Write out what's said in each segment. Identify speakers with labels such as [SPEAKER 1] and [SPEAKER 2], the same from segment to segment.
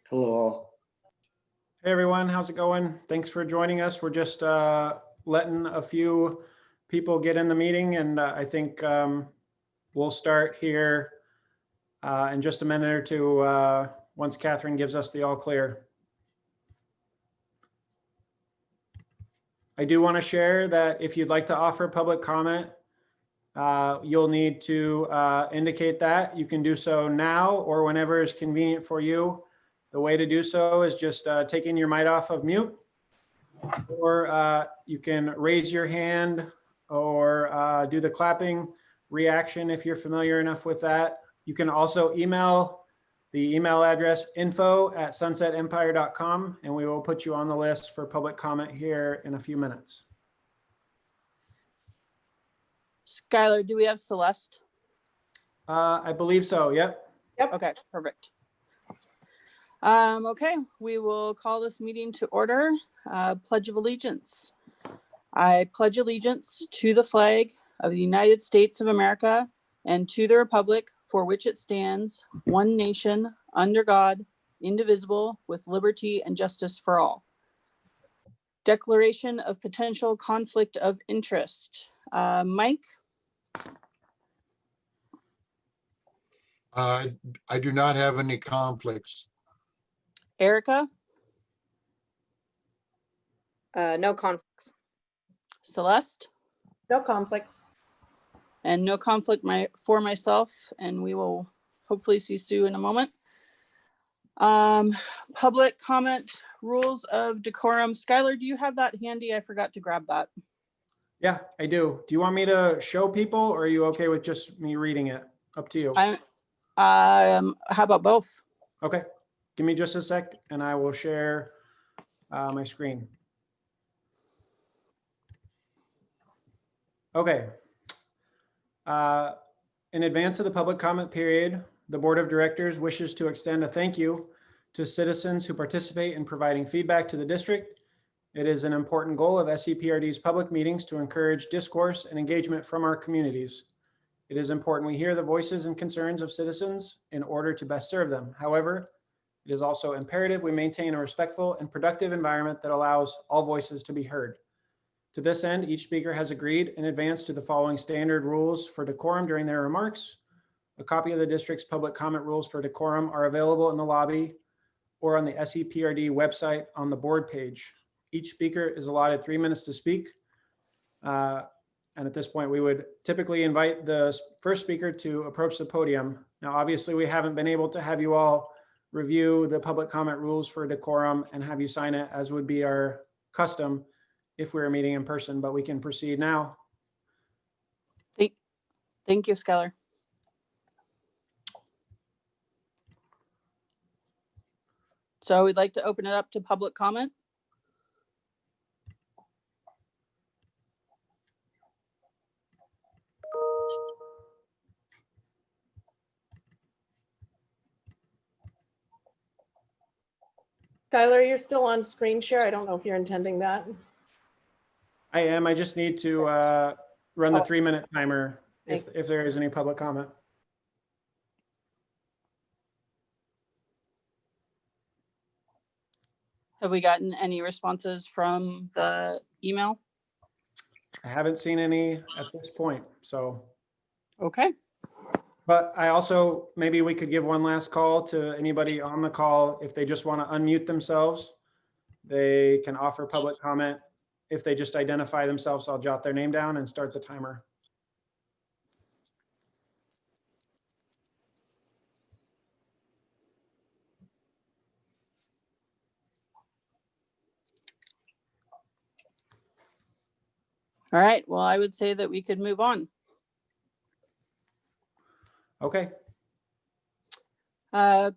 [SPEAKER 1] Hello all.
[SPEAKER 2] Hey everyone, how's it going? Thanks for joining us. We're just letting a few people get in the meeting, and I think we'll start here in just a minute or two once Catherine gives us the all clear. I do want to share that if you'd like to offer public comment, you'll need to indicate that. You can do so now or whenever is convenient for you. The way to do so is just taking your mic off of mute, or you can raise your hand or do the clapping reaction if you're familiar enough with that. You can also email the email address info@sunsetempire.com, and we will put you on the list for public comment here in a few minutes.
[SPEAKER 3] Skylar, do we have Celeste?
[SPEAKER 2] I believe so, yep.
[SPEAKER 3] Okay, perfect. Okay, we will call this meeting to order. Pledge of Allegiance. I pledge allegiance to the flag of the United States of America and to the republic for which it stands, one nation, under God, indivisible, with liberty and justice for all. Declaration of potential conflict of interest. Mike?
[SPEAKER 4] I do not have any conflicts.
[SPEAKER 3] Erica?
[SPEAKER 5] No conflicts.
[SPEAKER 3] Celeste?
[SPEAKER 6] No conflicts.
[SPEAKER 3] And no conflict for myself, and we will hopefully see Sue in a moment. Public comment, rules of decorum. Skylar, do you have that handy? I forgot to grab that.
[SPEAKER 2] Yeah, I do. Do you want me to show people, or are you okay with just me reading it? Up to you.
[SPEAKER 3] How about both?
[SPEAKER 2] Okay, give me just a sec and I will share my screen. Okay. In advance of the public comment period, the Board of Directors wishes to extend a thank you to citizens who participate in providing feedback to the district. It is an important goal of SEPRD's public meetings to encourage discourse and engagement from our communities. It is important we hear the voices and concerns of citizens in order to best serve them. However, it is also imperative we maintain a respectful and productive environment that allows all voices to be heard. To this end, each speaker has agreed in advance to the following standard rules for decorum during their remarks. A copy of the district's public comment rules for decorum are available in the lobby or on the SEPRD website on the board page. Each speaker is allotted 3 minutes to speak. And at this point, we would typically invite the first speaker to approach the podium. Now, obviously, we haven't been able to have you all review the public comment rules for decorum and have you sign it, as would be our custom if we were meeting in person, but we can proceed now.
[SPEAKER 3] Thank you, Skylar. So we'd like to open it up to public comment.
[SPEAKER 6] Skylar, you're still on screen share. I don't know if you're intending that.
[SPEAKER 2] I am. I just need to run the
[SPEAKER 6] Oh.
[SPEAKER 2] 3-minute timer if there is any public comment.
[SPEAKER 3] Have we gotten any responses from the email?
[SPEAKER 2] I haven't seen any at this point, so.
[SPEAKER 3] Okay.
[SPEAKER 2] But I also, maybe we could give one last call to anybody on the call. If they just want to unmute themselves, they can offer public comment. If they just identify themselves, I'll jot their name down and start the timer.
[SPEAKER 3] All right. Well, I would say that we could move on.
[SPEAKER 2] Okay.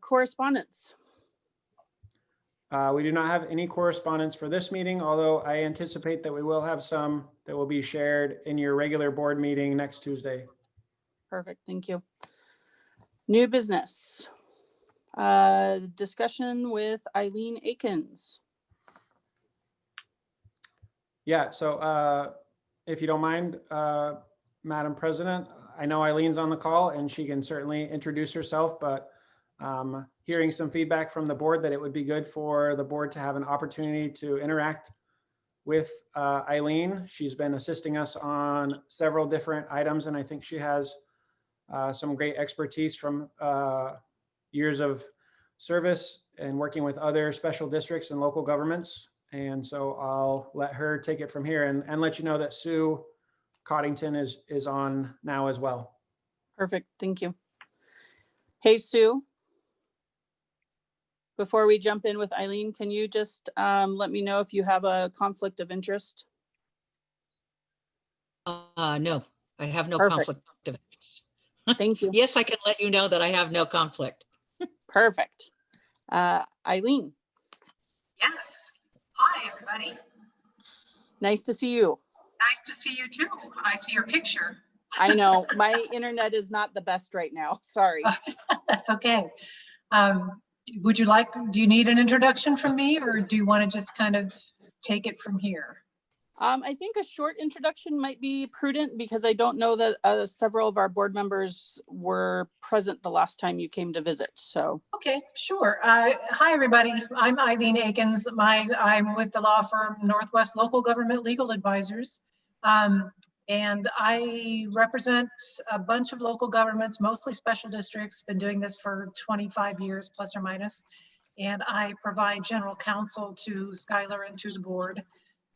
[SPEAKER 3] Correspondence.
[SPEAKER 2] We do not have any correspondence for this meeting, although I anticipate that we will have some that will be shared in your regular board meeting next Tuesday.
[SPEAKER 3] Perfect. Thank you. New business. Discussion with Eileen Akins.
[SPEAKER 2] Yeah, so if you don't mind, Madam President, I know Eileen's on the call and she can certainly introduce herself, but hearing some feedback from the board that it would be good for the board to have an opportunity to interact with Eileen. She's been assisting us on several different items, and I think she has some great expertise from years of service and working with other special districts and local governments. And so I'll let her take it from here and let you know that Sue Coddington is on now as well.
[SPEAKER 3] Perfect. Thank you. Hey, Sue. Before we jump in with Eileen, can you just let me know if you have a conflict of interest?
[SPEAKER 1] No, I have no
[SPEAKER 3] Perfect.
[SPEAKER 1] conflict of interest.
[SPEAKER 3] Thank you.
[SPEAKER 1] Yes, I can let you know that I have no conflict.
[SPEAKER 3] Perfect. Eileen,
[SPEAKER 7] Yes. Hi, everybody.
[SPEAKER 3] nice to see you.
[SPEAKER 7] Nice to see you too. I see your picture.
[SPEAKER 3] I know my internet is not the best right now. Sorry.
[SPEAKER 7] That's okay. Do you need an introduction from me, or do you want to just kind of take it from here?
[SPEAKER 3] I think a short introduction might be prudent because I don't know that several of our board members were present the last time you came to visit. So.
[SPEAKER 7] Okay, sure. Hi, everybody. I'm Eileen Akins. I'm with the law firm Northwest Local Government Legal Advisors. And I represent a bunch of local governments, mostly special districts. Been doing this for 25 years, plus or minus. And I provide general counsel to Skylar and to the board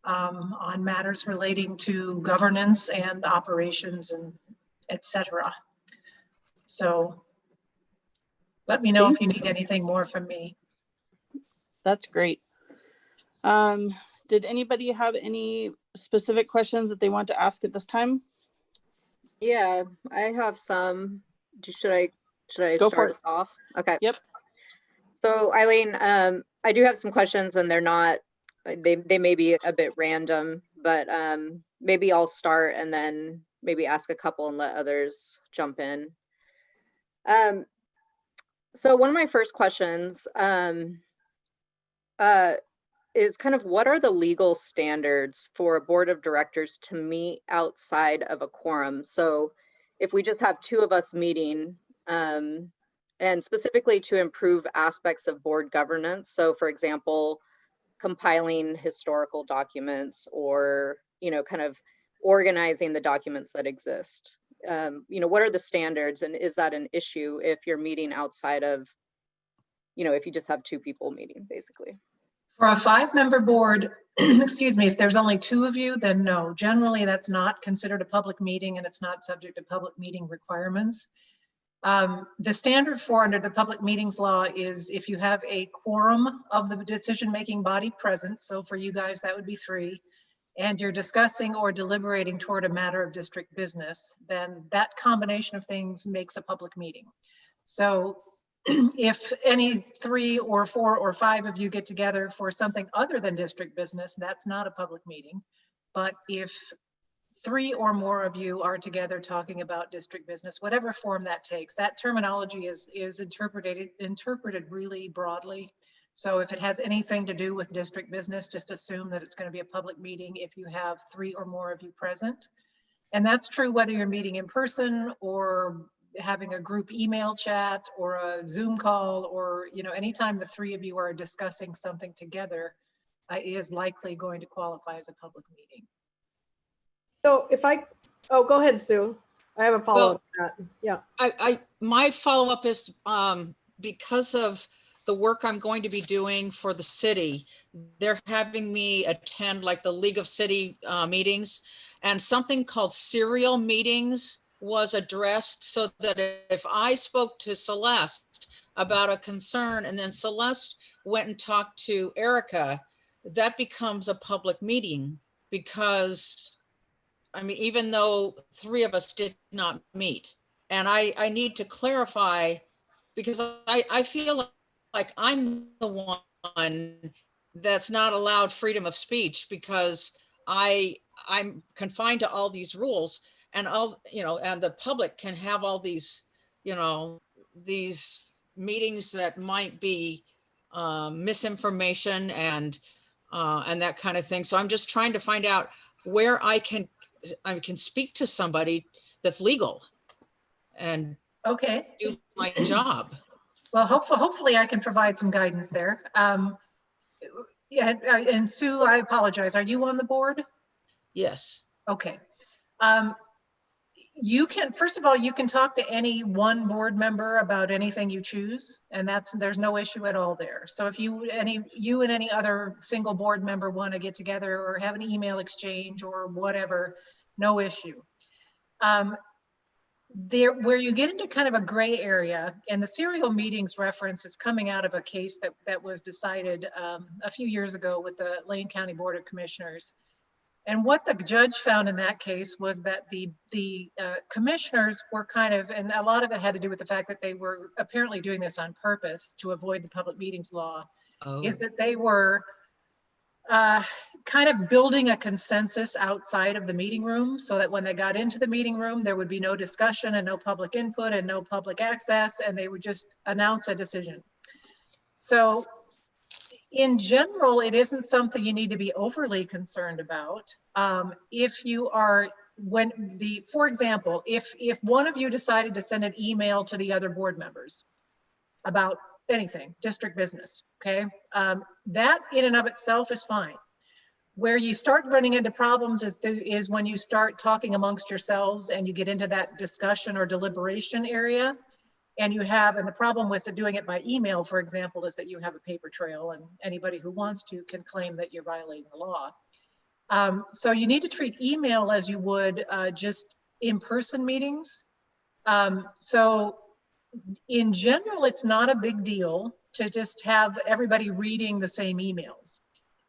[SPEAKER 7] on matters relating to governance and operations and et cetera. So let me know if you need anything more from me.
[SPEAKER 3] That's great. Did anybody have any specific questions that they want to ask at this time?
[SPEAKER 5] Yeah, I have some. Should I
[SPEAKER 3] Go for
[SPEAKER 5] start
[SPEAKER 3] it.
[SPEAKER 5] us off? Okay.
[SPEAKER 3] Yep.
[SPEAKER 5] So Eileen, I do have some questions, and they're not, they may be a bit random, but maybe I'll start and then maybe ask a couple and let others jump in. So one of my first questions is kind of what are the legal standards for a board of directors to meet outside of a quorum? So if we just have two of us meeting, and specifically to improve aspects of board governance. So for example, compiling historical documents or, kind of organizing the documents that exist. What are the standards, and is that an issue if you're meeting outside of, if you just have two people meeting, basically?
[SPEAKER 7] For a 5-member board, excuse me, if there's only 2 of you, then no. Generally, that's not considered a public meeting and it's not subject to public meeting requirements. The standard for under the public meetings law is if you have a quorum of the decision-making body present, so for you guys, that would be 3, and you're discussing or deliberating toward a matter of district business, then that combination of things makes a public meeting. So if any 3 or 4 or 5 of you get together for something other than district business, that's not a public meeting. But if 3 or more of you are together talking about district business, whatever form that takes, that terminology is interpreted really broadly. So if it has anything to do with district business, just assume that it's going to be a public meeting if you have 3 or more of you present. And that's true whether you're meeting in person or having a group email chat or a Zoom call, or anytime the 3 of you are discussing something together, it is likely going to qualify as a public meeting.
[SPEAKER 6] So go ahead, Sue. I have a follow-up to that. Yeah.
[SPEAKER 1] My follow-up is because of the work I'm going to be doing for the city, they're having me attend like the League of City meetings, and something called serial meetings was addressed, so that if I spoke to Celeste about a concern and then Celeste went and talked to Erica, that becomes a public meeting, because even though 3 of us did not meet. And I need to clarify, because I feel like I'm the one that's not allowed freedom of speech, because I'm confined to all these rules, and and the public can have all these, these meetings that might be misinformation and that kind of thing. So I'm just trying to find out where I can speak to somebody that's legal and
[SPEAKER 7] Okay.
[SPEAKER 1] do my job.
[SPEAKER 7] Well, hopefully I can provide some guidance there. Yeah, and Sue, I apologize. Are you on the board?
[SPEAKER 1] Yes.
[SPEAKER 7] Okay. You can, first of all, you can talk to any one board member about anything you choose, and there's no issue at all there. So if you and any other single board member want to get together or have an email exchange or whatever, no issue. Where you get into kind of a gray area, and the serial meetings reference is coming out of a case that was decided a few years ago with the Lane County Board of Commissioners. And what the judge found in that case was that the commissioners were kind of, and a lot of it had to do with the fact that they were apparently doing this on purpose to avoid the public meetings law, is that they were kind of building a consensus outside of the meeting room so that when they got into the meeting room, there would be no discussion and no public input and no public access, and they would just announce a decision. So in general, it isn't something you need to be overly concerned about. If you are, for example, if one of you decided to send an email to the other board members about anything, district business, okay, that in and of itself is fine. Where you start running into problems is when you start talking amongst yourselves and you get into that discussion or deliberation area. And the problem with doing it by email, for example, is that you have a paper trail and anybody who wants to can claim that you're violating the law. So you need to treat email as you would just in-person meetings. So in general, it's not a big deal to just have everybody reading the same emails.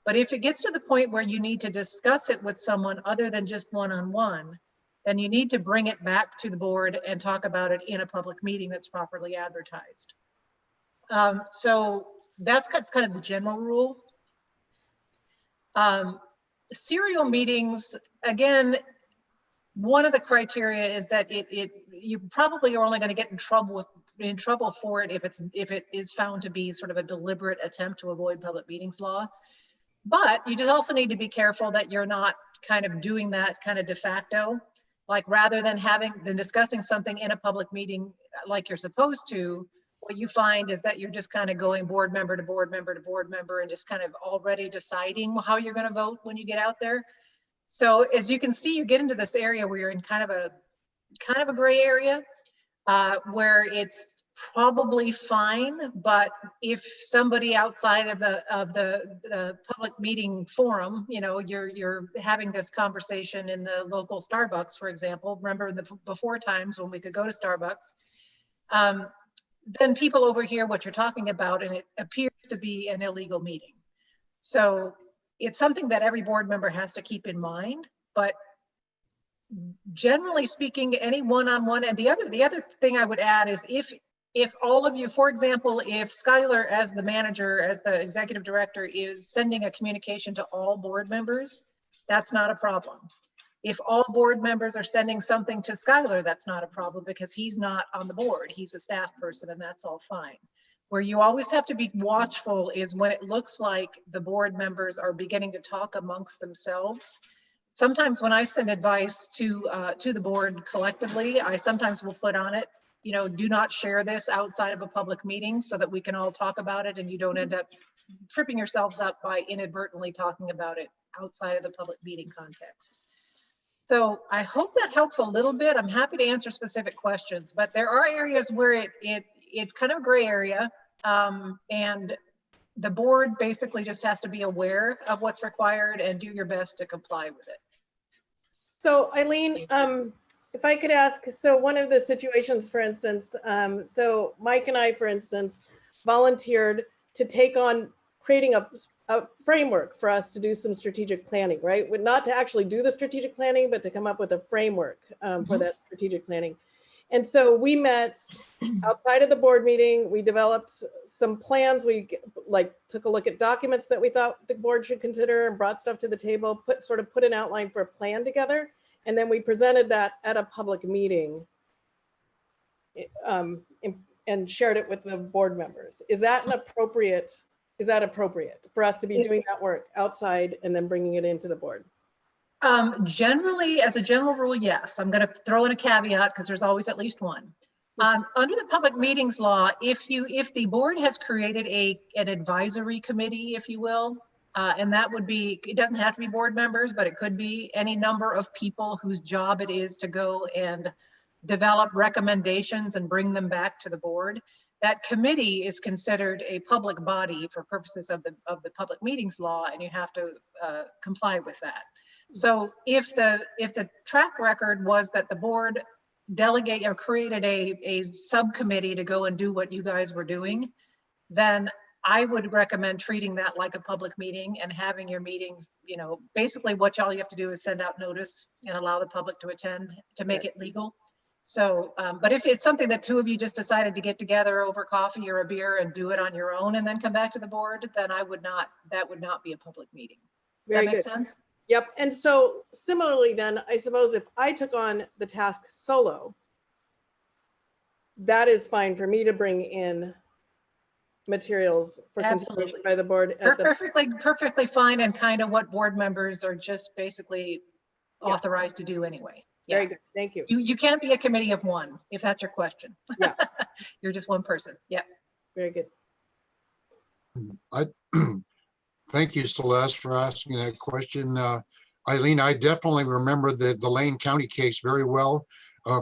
[SPEAKER 7] But if it gets to the point where you need to discuss it with someone other than just one-on-one, then you need to bring it back to the board and talk about it in a public meeting that's properly advertised. So that's kind of the general rule. Serial meetings, again, one of the criteria is that you probably are only going to get in trouble for it if it is found to be sort of a deliberate attempt to avoid public meetings law. But you just also need to be careful that you're not kind of doing that kind of de facto. Like rather than discussing something in a public meeting like you're supposed to, what you find is that you're just kind of going board member to board member to board member and just kind of already deciding how you're going to vote when you get out there. So as you can see, you get into this area where you're in kind of a gray area where it's probably fine, but if somebody outside of the public meeting forum, you know, you're having this conversation in the local Starbucks, for example, remember the before times when we could go to Starbucks, then people overhear what you're talking about and it appears to be an illegal meeting. So it's something that every board member has to keep in mind, but generally speaking, any one-on-one, and the other thing I would add is if all of you, for example, if Skylar as the manager, as the executive director is sending a communication to all board members, that's not a problem. If all board members are sending something to Skylar, that's not a problem because he's not on the board. He's a staff person and that's all fine. Where you always have to be watchful is when it looks like the board members are beginning to talk amongst themselves. Sometimes when I send advice to the board collectively, I sometimes will put on it, you know, do not share this outside of a public meeting so that we can all talk about it and you don't end up tripping yourselves up by inadvertently talking about it outside of the public meeting context. So I hope that helps a little bit. I'm happy to answer specific questions, but there are areas where it's kind of a gray area, and the board basically just has to be aware of what's required and do your best to comply with it.
[SPEAKER 6] So Eileen, if I could ask, so one of the situations, for instance, so Mike and I, for instance, volunteered to take on creating a framework for us to do some strategic planning, right? Not to actually do the strategic planning, but to come up with a framework for that strategic planning. And so we met outside of the board meeting. We developed some plans. We took a look at documents that we thought the board should consider and brought stuff to the table, put an outline for a plan together. And then we presented that at a public meeting and shared it with the board members. Is that appropriate for us to be doing that work outside and then bringing it into the board?
[SPEAKER 7] Generally, as a general rule, yes. I'm going to throw in a caveat because there's always at least one. Under the public meetings law, if the board has created an advisory committee, if you will, and that would be, it doesn't have to be board members, but it could be any number of people whose job it is to go and develop recommendations and bring them back to the board. That committee is considered a public body for purposes of the public meetings law, and you have to comply with that. So if the track record was that the board created a subcommittee to go and do what you guys were doing, then I would recommend treating that like a public meeting and having your meetings, basically what all you have to do is send out notice and allow the public to attend to make it legal. So, but if it's something that two of you just decided to get together over coffee or a beer and do it on your own and then come back to the board, then that would not be a public meeting. Does that make sense?
[SPEAKER 6] Yep. And so similarly, then I suppose if I took on the task solo, that is fine for me to bring in materials for consideration by the board.
[SPEAKER 7] Perfectly fine, and kind of what board members are just basically authorized to do anyway. Yeah.
[SPEAKER 6] Very good. Thank you.
[SPEAKER 7] You can't be a committee of one, if that's your question.
[SPEAKER 6] Yeah.
[SPEAKER 7] You're just one person. Yeah.
[SPEAKER 6] Very good.
[SPEAKER 4] Thank you, Celeste, for asking that question. Eileen, I definitely remember the Lane County case very well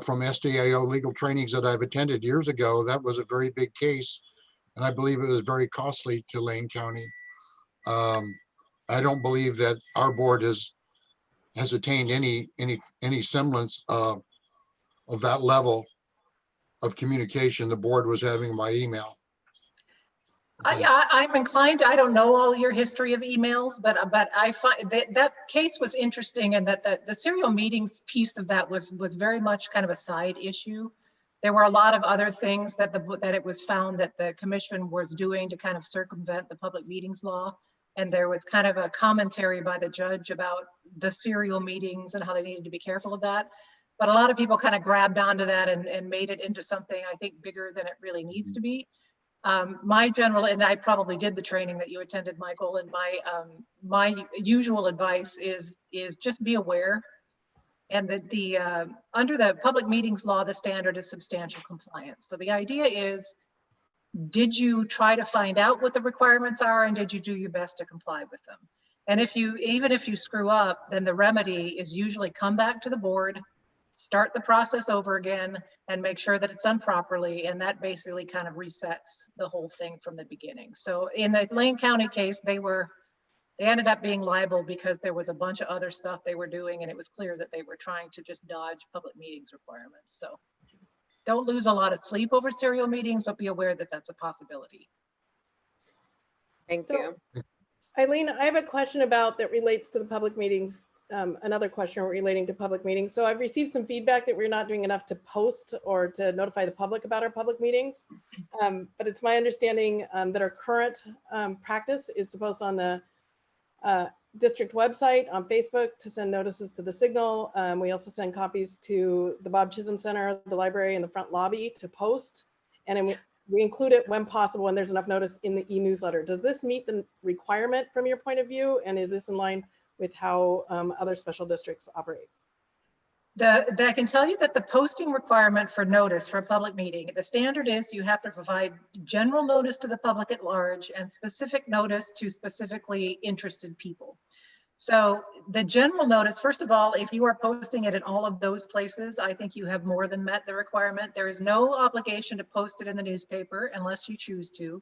[SPEAKER 4] from SDIO legal trainings that I've attended years ago. That was a very big case, and I believe it was very costly to Lane County. I don't believe that our board has attained any semblance of that level of communication the board was having by email.
[SPEAKER 7] I'm inclined, I don't know all your history of emails, but I find that case was interesting, and that the serial meetings piece of that was very much kind of a side issue. There were a lot of other things that it was found that the commission was doing to kind of circumvent the public meetings law. And there was kind of a commentary by the judge about the serial meetings and how they needed to be careful of that. But a lot of people kind of grabbed onto that and made it into something, I think, bigger than it really needs to be. My general, and I probably did the training that you attended, Michael, and my usual advice is just be aware. And that under the public meetings law, the standard is substantial compliance. So the idea is, did you try to find out what the requirements are, and did you do your best to comply with them? And even if you screw up, then the remedy is usually come back to the board, start the process over again, and make sure that it's done properly. And that basically kind of resets the whole thing from the beginning. So in the Lane County case, they ended up being liable because there was a bunch of other stuff they were doing, and it was clear that they were trying to just dodge public meetings requirements. So don't lose a lot of sleep over serial meetings, but be aware that that's a possibility.
[SPEAKER 5] Thank you.
[SPEAKER 6] Eileen, I have a question that relates to the public meetings. Another question relating to public meetings. So I've received some feedback that we're not doing enough to post or to notify the public about our public meetings. But it's my understanding that our current practice is to post on the district website, on Facebook, to send notices to the Signal. We also send copies to the Bob Chisholm Center, the library, and the front lobby to post. And we include it when possible, when there's enough notice, in the e-newsletter. Does this meet the requirement from your point of view? And is this in line with how other special districts operate?
[SPEAKER 7] I can tell you that the posting requirement for notice for a public meeting, the standard is you have to provide general notice to the public at large and specific notice to specifically interested people. So the general notice, first of all, if you are posting it in all of those places, I think you have more than met the requirement. There is no obligation to post it in the newspaper unless you choose to.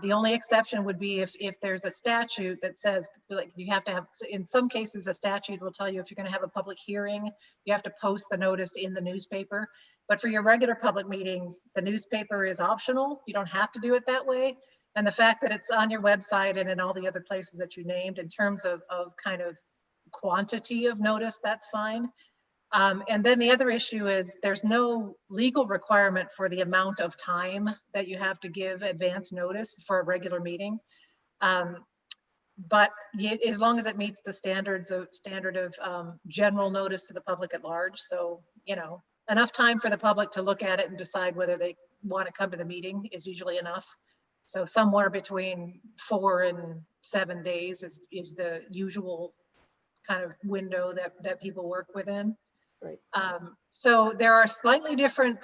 [SPEAKER 7] The only exception would be if there's a statute that says, like, you have to have, in some cases, a statute will tell you if you're going to have a public hearing, you have to post the notice in the newspaper. But for your regular public meetings, the newspaper is optional. You don't have to do it that way. And the fact that it's on your website and in all the other places that you named, in terms of kind of quantity of notice, that's fine. And then the other issue is there's no legal requirement for the amount of time that you have to give advance notice for a regular meeting. But as long as it meets the standard of general notice to the public at large. So, enough time for the public to look at it and decide whether they want to come to the meeting is usually enough. So somewhere between 4 and 7 days is the usual kind of window that people work within.
[SPEAKER 6] Right.
[SPEAKER 7] So there are slightly different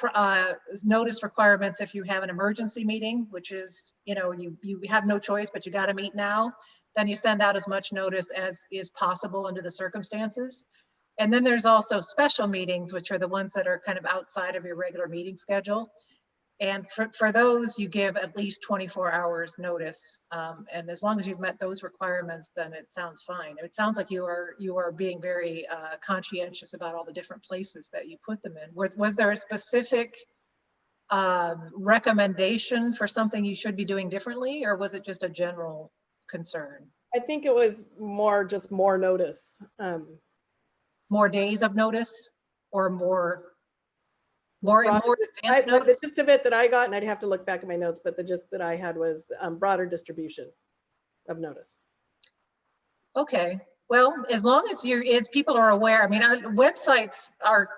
[SPEAKER 7] notice requirements if you have an emergency meeting, which is, you have no choice, but you got to meet now. Then you send out as much notice as is possible under the circumstances. And then there's also special meetings, which are the ones that are kind of outside of your regular meeting schedule. And for those, you give at least 24 hours notice. And as long as you've met those requirements, then it sounds fine. It sounds like you are being very conscientious about all the different places that you put them in. Was there a specific recommendation for something you should be doing differently, or was it just a general concern?
[SPEAKER 6] I think it was just more notice.
[SPEAKER 7] More days of notice, or more advanced notice?
[SPEAKER 6] The gist of it that I got, and I'd have to look back at my notes, but the gist that I had was broader distribution of notice.
[SPEAKER 7] Okay, well, as long as people are aware. I mean, our websites are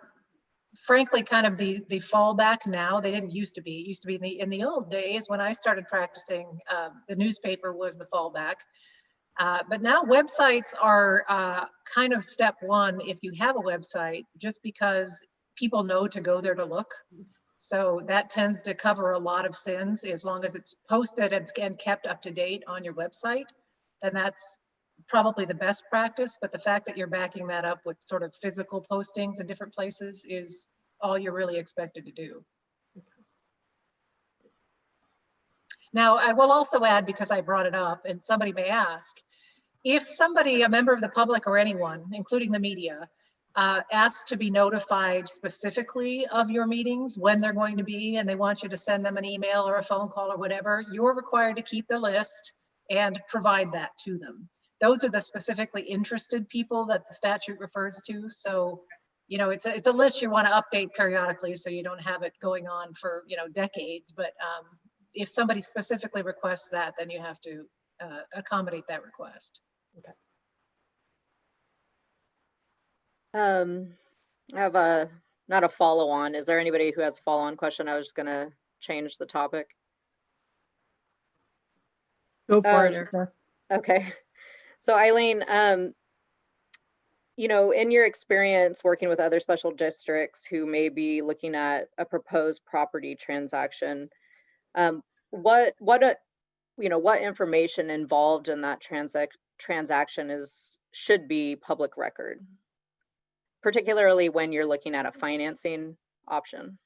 [SPEAKER 7] frankly kind of the fallback now. They didn't used to be. It used to be in the old days when I started practicing, the newspaper was the fallback. But now websites are kind of step one if you have a website, just because people know to go there to look. So that tends to cover a lot of sins. As long as it's posted and kept up to date on your website, then that's probably the best practice. But the fact that you're backing that up with sort of physical postings in different places is all you're really expected to do. Now, I will also add, because I brought it up and somebody may ask, if somebody, a member of the public or anyone, including the media, asks to be notified specifically of your meetings, when they're going to be, and they want you to send them an email or a phone call or whatever, you're required to keep the list and provide that to them. Those are the specifically interested people that the statute refers to. So, it's a list you want to update periodically, so you don't have it going on for, decades. But if somebody specifically requests that, then you have to accommodate that request.
[SPEAKER 6] Okay.
[SPEAKER 5] I have not a follow-on. Is there anybody who has a follow-on question? I was just gonna change the topic.
[SPEAKER 3] Go for it, Erica.
[SPEAKER 5] Okay. So Eileen, in your experience working with other special districts who may be looking at a proposed property transaction, what information involved in that transaction should be public record, particularly when you're looking at a financing option?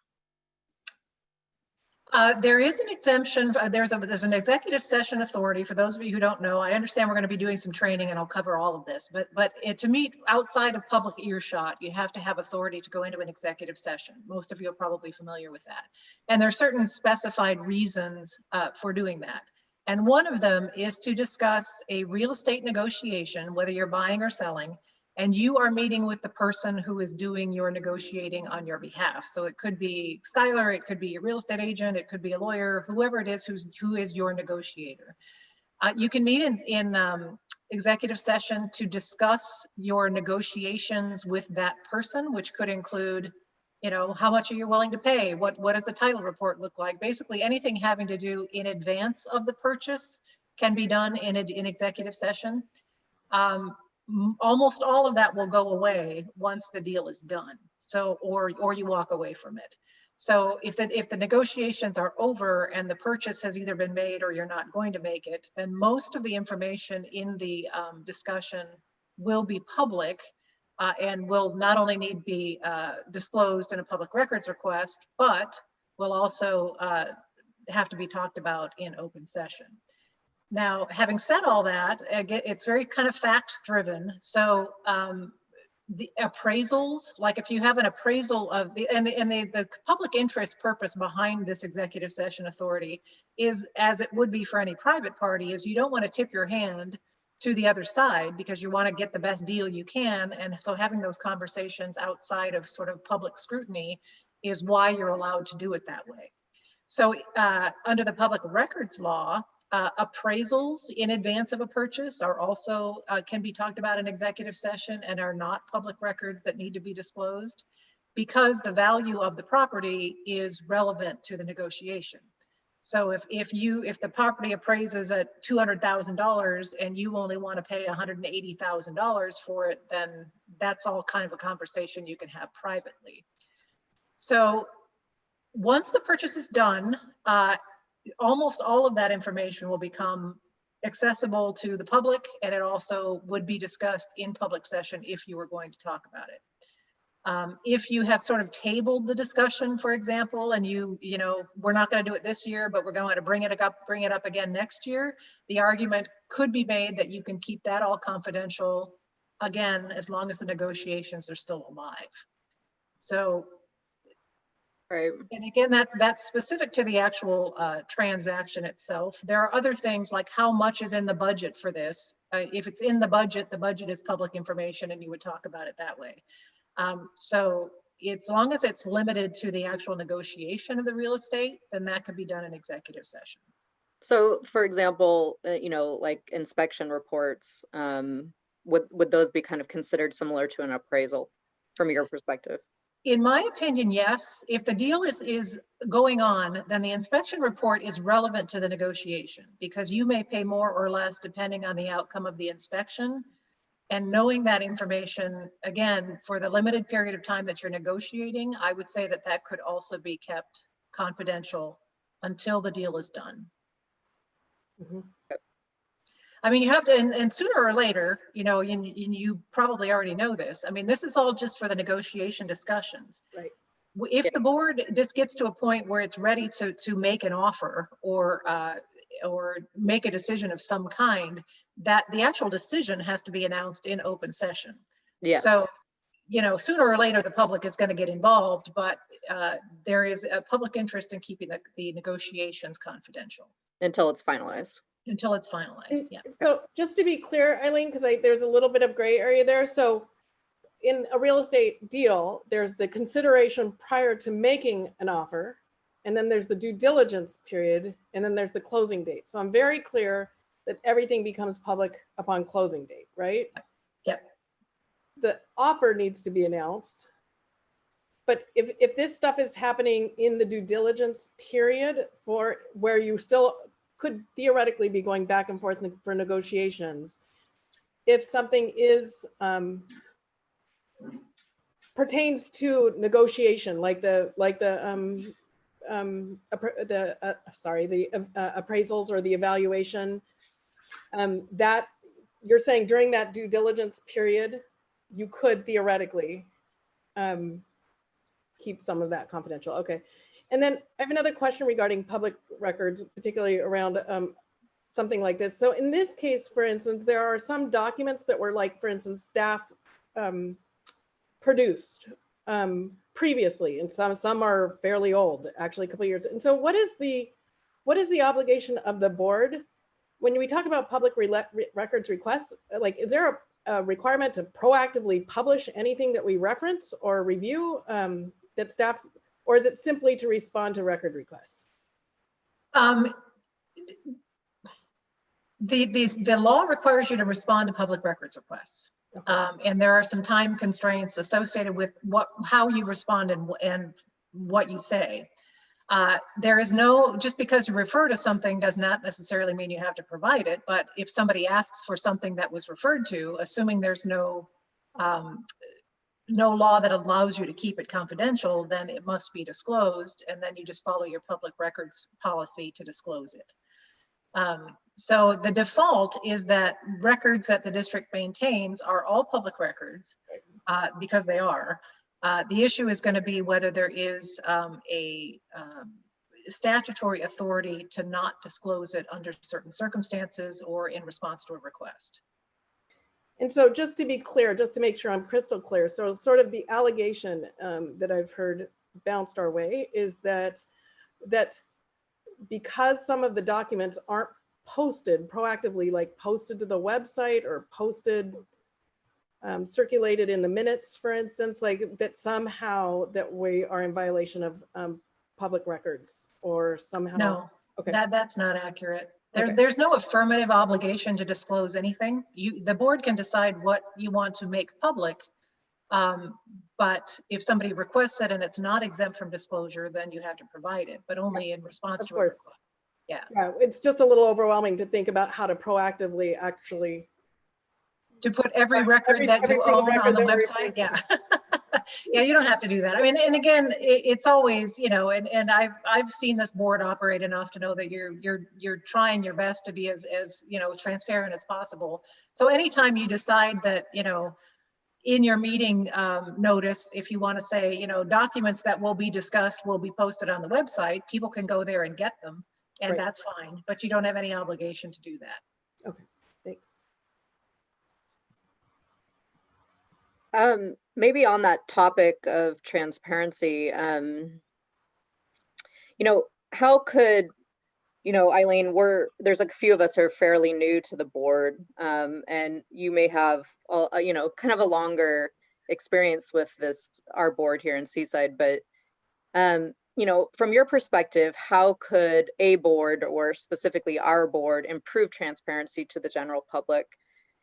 [SPEAKER 7] There is an exemption. There's an executive session authority. For those of you who don't know, I understand we're going to be doing some training and I'll cover all of this, but to meet outside of public earshot, you have to have authority to go into an executive session. Most of you are probably familiar with that. And there are certain specified reasons for doing that. And one of them is to discuss a real estate negotiation, whether you're buying or selling, and you are meeting with the person who is doing your negotiating on your behalf. So it could be Skylar, it could be a real estate agent, it could be a lawyer, whoever it is who is your negotiator. You can meet in executive session to discuss your negotiations with that person, which could include, how much are you willing to pay? What does the title report look like? Basically anything having to do in advance of the purchase can be done in executive session. Almost all of that will go away once the deal is done. So, or you walk away from it. So if the negotiations are over and the purchase has either been made or you're not going to make it, then most of the information in the discussion will be public and will not only need to be disclosed in a public records request, but will also have to be talked about in open session. Now, having said all that, again, it's very kind of fact driven. So the appraisals, like if you have an appraisal of the public interest purpose behind this executive session authority is, as it would be for any private party, is you don't want to tip your hand to the other side because you want to get the best deal you can. And so having those conversations outside of sort of public scrutiny is why you're allowed to do it that way. So under the public records law, appraisals in advance of a purchase are also can be talked about in executive session and are not public records that need to be disclosed because the value of the property is relevant to the negotiation. So if the property appraises at $200,000 and you only want to pay $180,000 for it, then that's all kind of a conversation you can have privately. So once the purchase is done, almost all of that information will become accessible to the public, and it also would be discussed in public session if you were going to talk about it. If you have sort of tabled the discussion, for example, and you know, we're not going to do it this year, but we're going to bring it up again next year, the argument could be made that you can keep that all confidential, again, as long as the negotiations are still alive. So,
[SPEAKER 5] Right.
[SPEAKER 7] and again, that's specific to the actual transaction itself. There are other things like how much is in the budget for this. If it's in the budget is public information, and you would talk about it that way. So as long as it's limited to the actual negotiation of the real estate, then that could be done in executive session.
[SPEAKER 5] So for example, you know, like inspection reports, would those be kind of considered similar to an appraisal from your perspective?
[SPEAKER 7] In my opinion, yes. If the deal is going on, then the inspection report is relevant to the negotiation, because you may pay more or less depending on the outcome of the inspection. And knowing that information, again, for the limited period of time that you're negotiating, I would say that that could also be kept confidential until the deal is done.
[SPEAKER 6] Mhm.
[SPEAKER 7] I mean, you have to, and sooner or later, you know, you probably already know this. I mean, this is all just for the negotiation discussions.
[SPEAKER 6] Right.
[SPEAKER 7] If the board just gets to a point where it's ready to make an offer or make a decision of some kind, that the actual decision has to be announced in open session.
[SPEAKER 5] Yeah.
[SPEAKER 7] So, you know, sooner or later, the public is going to get involved, but there is a public interest in keeping the negotiations confidential.
[SPEAKER 5] Until it's finalized.
[SPEAKER 7] Until it's finalized, yeah.
[SPEAKER 6] So just to be clear, Eileen, because there's a little bit of gray area there. So in a real estate deal, there's the consideration prior to making an offer, and then there's the due diligence period, and then there's the closing date. So I'm very clear that everything becomes public upon closing date, right?
[SPEAKER 7] Yep.
[SPEAKER 6] The offer needs to be announced. But if this stuff is happening in the due diligence period, for where you still could theoretically be going back and forth for negotiations, if something is pertains to negotiation, like the appraisals or the evaluation, that you're saying during that due diligence period, you could theoretically keep some of that confidential. Okay. And then I have another question regarding public records, particularly around something like this. So in this case, for instance, there are some documents that were, like, for instance, staff produced previously, and some are fairly old, actually a couple of years. And so what is the obligation of the board when we talk about public records requests? Like, is there a requirement to proactively publish anything that we reference or review that staff, or is it simply to respond to record requests?
[SPEAKER 7] The law requires you to respond to public records requests.
[SPEAKER 6] Okay.
[SPEAKER 7] And there are some time constraints associated with how you respond and what you say. There is no, just because you refer to something does not necessarily mean you have to provide it, but if somebody asks for something that was referred to, assuming there's no law that allows you to keep it confidential, then it must be disclosed, and then you just follow your public records policy to disclose it. So the default is that records that the district maintains are all public records, because they are. The issue is going to be whether there is a statutory authority to not disclose it under certain circumstances or in response to a request.
[SPEAKER 6] And so just to be clear, just to make sure I'm crystal clear, so sort of the allegation that I've heard bounced our way is that because some of the documents aren't posted proactively, like posted to the website or posted, circulated in the minutes, for instance, like that somehow that we are in violation of public records, or somehow.
[SPEAKER 7] No,
[SPEAKER 6] okay,
[SPEAKER 7] that's not accurate.
[SPEAKER 6] Okay.
[SPEAKER 7] There's no affirmative obligation to disclose anything. The board can decide what you want to make public, but if somebody requests it and it's not exempt from disclosure, then you have to provide it, but only in response
[SPEAKER 6] Of
[SPEAKER 7] to
[SPEAKER 6] course.
[SPEAKER 7] a request. Yeah.
[SPEAKER 6] Yeah, it's just a little overwhelming to think about how to proactively actually
[SPEAKER 7] To put every
[SPEAKER 3] Every-
[SPEAKER 7] record that
[SPEAKER 3] every
[SPEAKER 7] you
[SPEAKER 3] single
[SPEAKER 7] own
[SPEAKER 3] record
[SPEAKER 7] on the
[SPEAKER 3] that we
[SPEAKER 7] website, yeah. Yeah, you don't have to do that. I mean, and again, it's always, you know, and I've seen this board operate enough to know that you're trying your best to be as you know, transparent as possible. So anytime you decide that, you know, in your meeting notice, if you want to say, you know, documents that will be discussed will be posted on the website, people can go there and get them, and
[SPEAKER 6] Right.
[SPEAKER 7] that's fine, but you don't have any obligation to do that.
[SPEAKER 6] Okay, thanks.
[SPEAKER 5] Maybe on that topic of transparency, you know, how could, you know, Eileen, there's a few of us who are fairly new to the board, and you may have, you know, kind of a longer experience with our board here in Seaside, but, you know, from your perspective, how could a board, or specifically our board, improve transparency to the general public?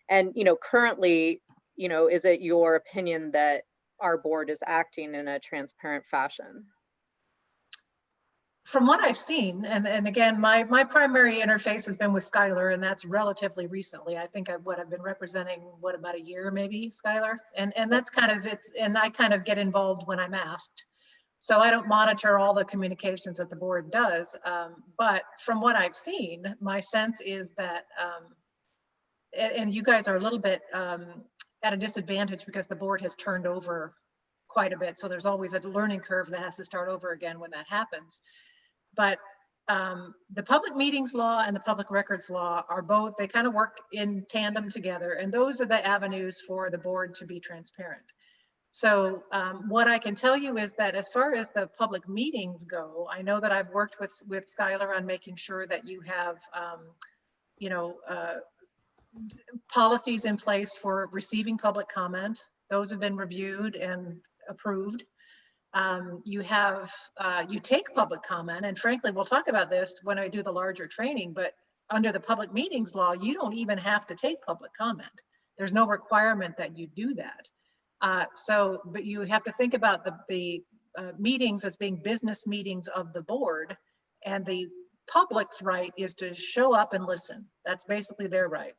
[SPEAKER 5] And, you know, currently, you know, is it your opinion that our board is acting in a transparent fashion?
[SPEAKER 7] From what I've seen, and again, my primary interface has been with Skylar, and that's relatively recently. I think I've been representing, about a year maybe, Skylar, and that's kind of and I kind of get involved when I'm asked. So I don't monitor all the communications that the board does, but from what I've seen, my sense is that, and you guys are a little bit at a disadvantage because the board has turned over quite a bit. So there's always a learning curve that has to start over again when that happens. But the public meetings law and the public records law are both, they kind of work in tandem together. And those are the avenues for the board to be transparent. So what I can tell you is that as far as the public meetings go, I know that I've worked with Skylar on making sure that you have, you know, policies in place for receiving public comment. Those have been reviewed and approved. You take public comment, and frankly, we'll talk about this when I do the larger training, but under the public meetings law, you don't even have to take public comment. There's no requirement that you do that. But you have to think about the meetings as being business meetings of the board, and the public's right is to show up and listen. That's basically their right.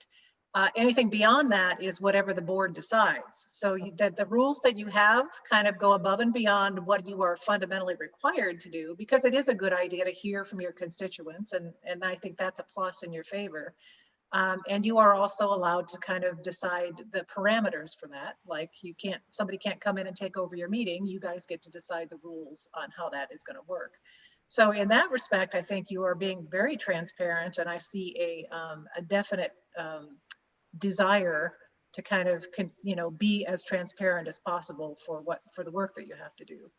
[SPEAKER 7] Anything beyond that is whatever the board decides. So that the rules that you have kind of go above and beyond what you are fundamentally required to do, because it is a good idea to hear from your constituents, and I think that's a plus in your favor. And you are also allowed to kind of decide the parameters for that. Like somebody can't come in and take over your meeting. You guys get to decide the rules on how that is going to work. So in that respect, I think you are being very transparent, and I see a definite desire to kind of, you know, be as transparent as possible for the work that you have to do.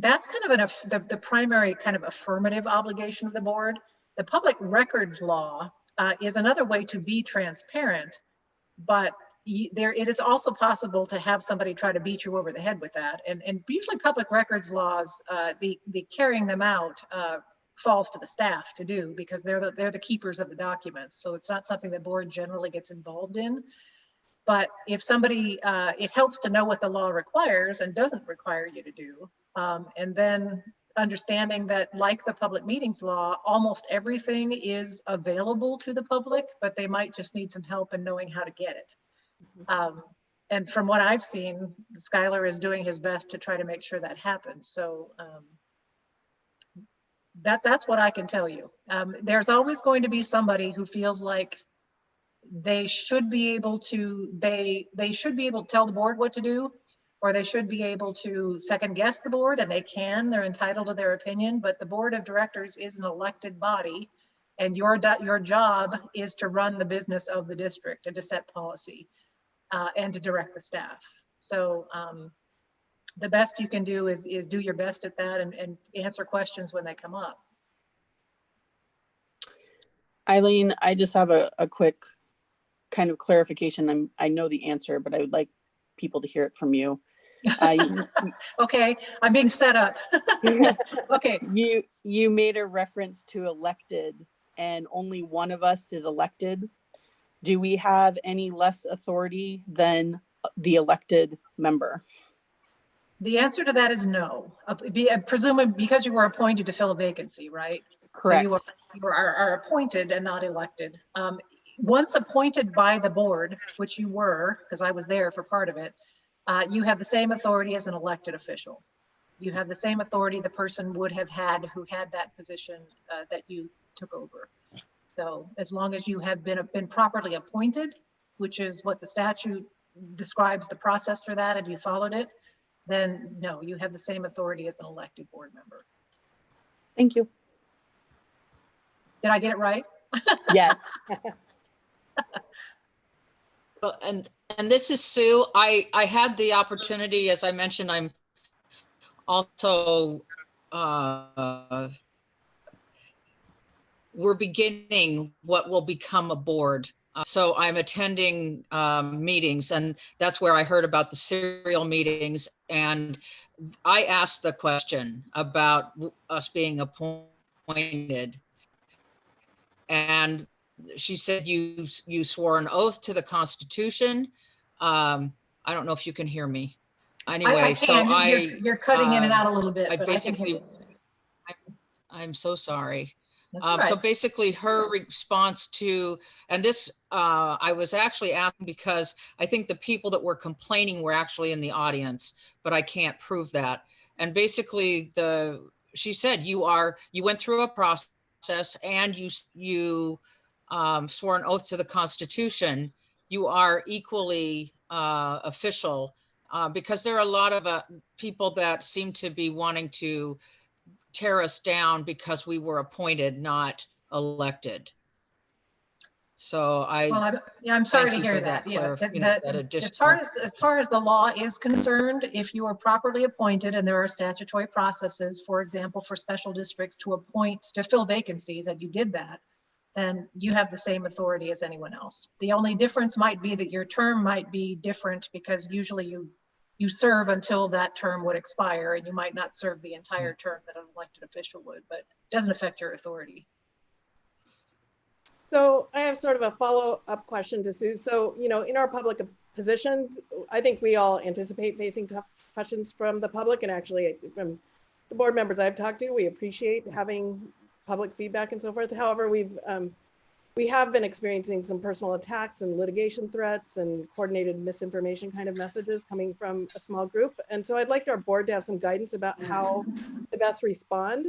[SPEAKER 7] That's kind of the primary kind of affirmative obligation of the board. The public records law is another way to be transparent, but it is also possible to have somebody try to beat you over the head with that. And usually public records laws, the carrying them out falls to the staff to do, because they're the keepers of the documents. So it's not something the board generally gets involved in. But if somebody, it helps to know what the law requires and doesn't require you to do. And then understanding that, like the public meetings law, almost everything is available to the public, but they might just need some help in knowing how to get it. And from what I've seen, Skylar is doing his best to try to make sure that happens. So that's what I can tell you. There's always going to be somebody who feels like they should be able to, they should be able to tell the board what to do, or they should be able to second guess the board, and they're entitled to their opinion, but the board of directors is an elected body, and your job is to run the business of the district and to set policy and to direct the staff. So the best you can do is do your best at that and answer questions when they come up.
[SPEAKER 3] Eileen, I just have a quick kind of clarification. I know the answer, but I would like people to hear it from you.
[SPEAKER 7] Okay, I'm being set up. Okay.
[SPEAKER 3] You made a reference to elected, and only one of us is elected. Do we have any less authority than the elected member?
[SPEAKER 7] The answer to that is no. Presumably because you were appointed to fill a vacancy, right?
[SPEAKER 3] Correct.
[SPEAKER 7] So you are appointed and not elected. once appointed by the board, which you were, because I was there for part of it, you have the same authority as an elected official. You have the same authority the person would have had who had that position that you took over. So as long as you have been properly appointed, which is what the statute describes the process for that, and you followed it, then no, you have the same authority as an elected board member.
[SPEAKER 3] Thank you.
[SPEAKER 7] Did I get it right?
[SPEAKER 3] Yes.
[SPEAKER 1] Well, and this is Sue. I had the opportunity, as I mentioned, I'm also, we're beginning what will become a board. So I'm attending meetings, and that's where I heard about the serial meetings. And I asked the question about us being appointed. And she said, you swore an oath to the Constitution. I don't know if you can hear me. Anyway,
[SPEAKER 7] You're cutting in and out a little bit.
[SPEAKER 1] I
[SPEAKER 7] but
[SPEAKER 1] basically,
[SPEAKER 7] I can hear you.
[SPEAKER 1] I'm so sorry.
[SPEAKER 7] That's all
[SPEAKER 1] So
[SPEAKER 7] right.
[SPEAKER 1] basically her response to, and this, I was actually asking because I think the people that were complaining were actually in the audience, but I can't prove that. And basically she said, you went through a process and you swore an oath to the Constitution. You are equally official, because there are a lot of people that seem to be wanting to tear us down because we were appointed, not elected. So
[SPEAKER 7] I'm sorry to hear that. As far as the law is concerned, if you are properly appointed and there are statutory processes, for example, for special districts to fill vacancies, and you did that, then you have the same authority as anyone else. The only difference might be that your term might be different because usually you serve until that term would expire, and you might not serve the entire term that an elected official would, but it doesn't affect your authority.
[SPEAKER 6] So I have sort of a follow-up question to Sue. So, in our public positions, I think we all anticipate facing tough questions from the public, and actually from the board members I've talked to, we appreciate having public feedback and so forth. However, we have been experiencing some personal attacks and litigation threats and coordinated misinformation kind of messages coming from a small group. And so I'd like our board to have some guidance about how to best respond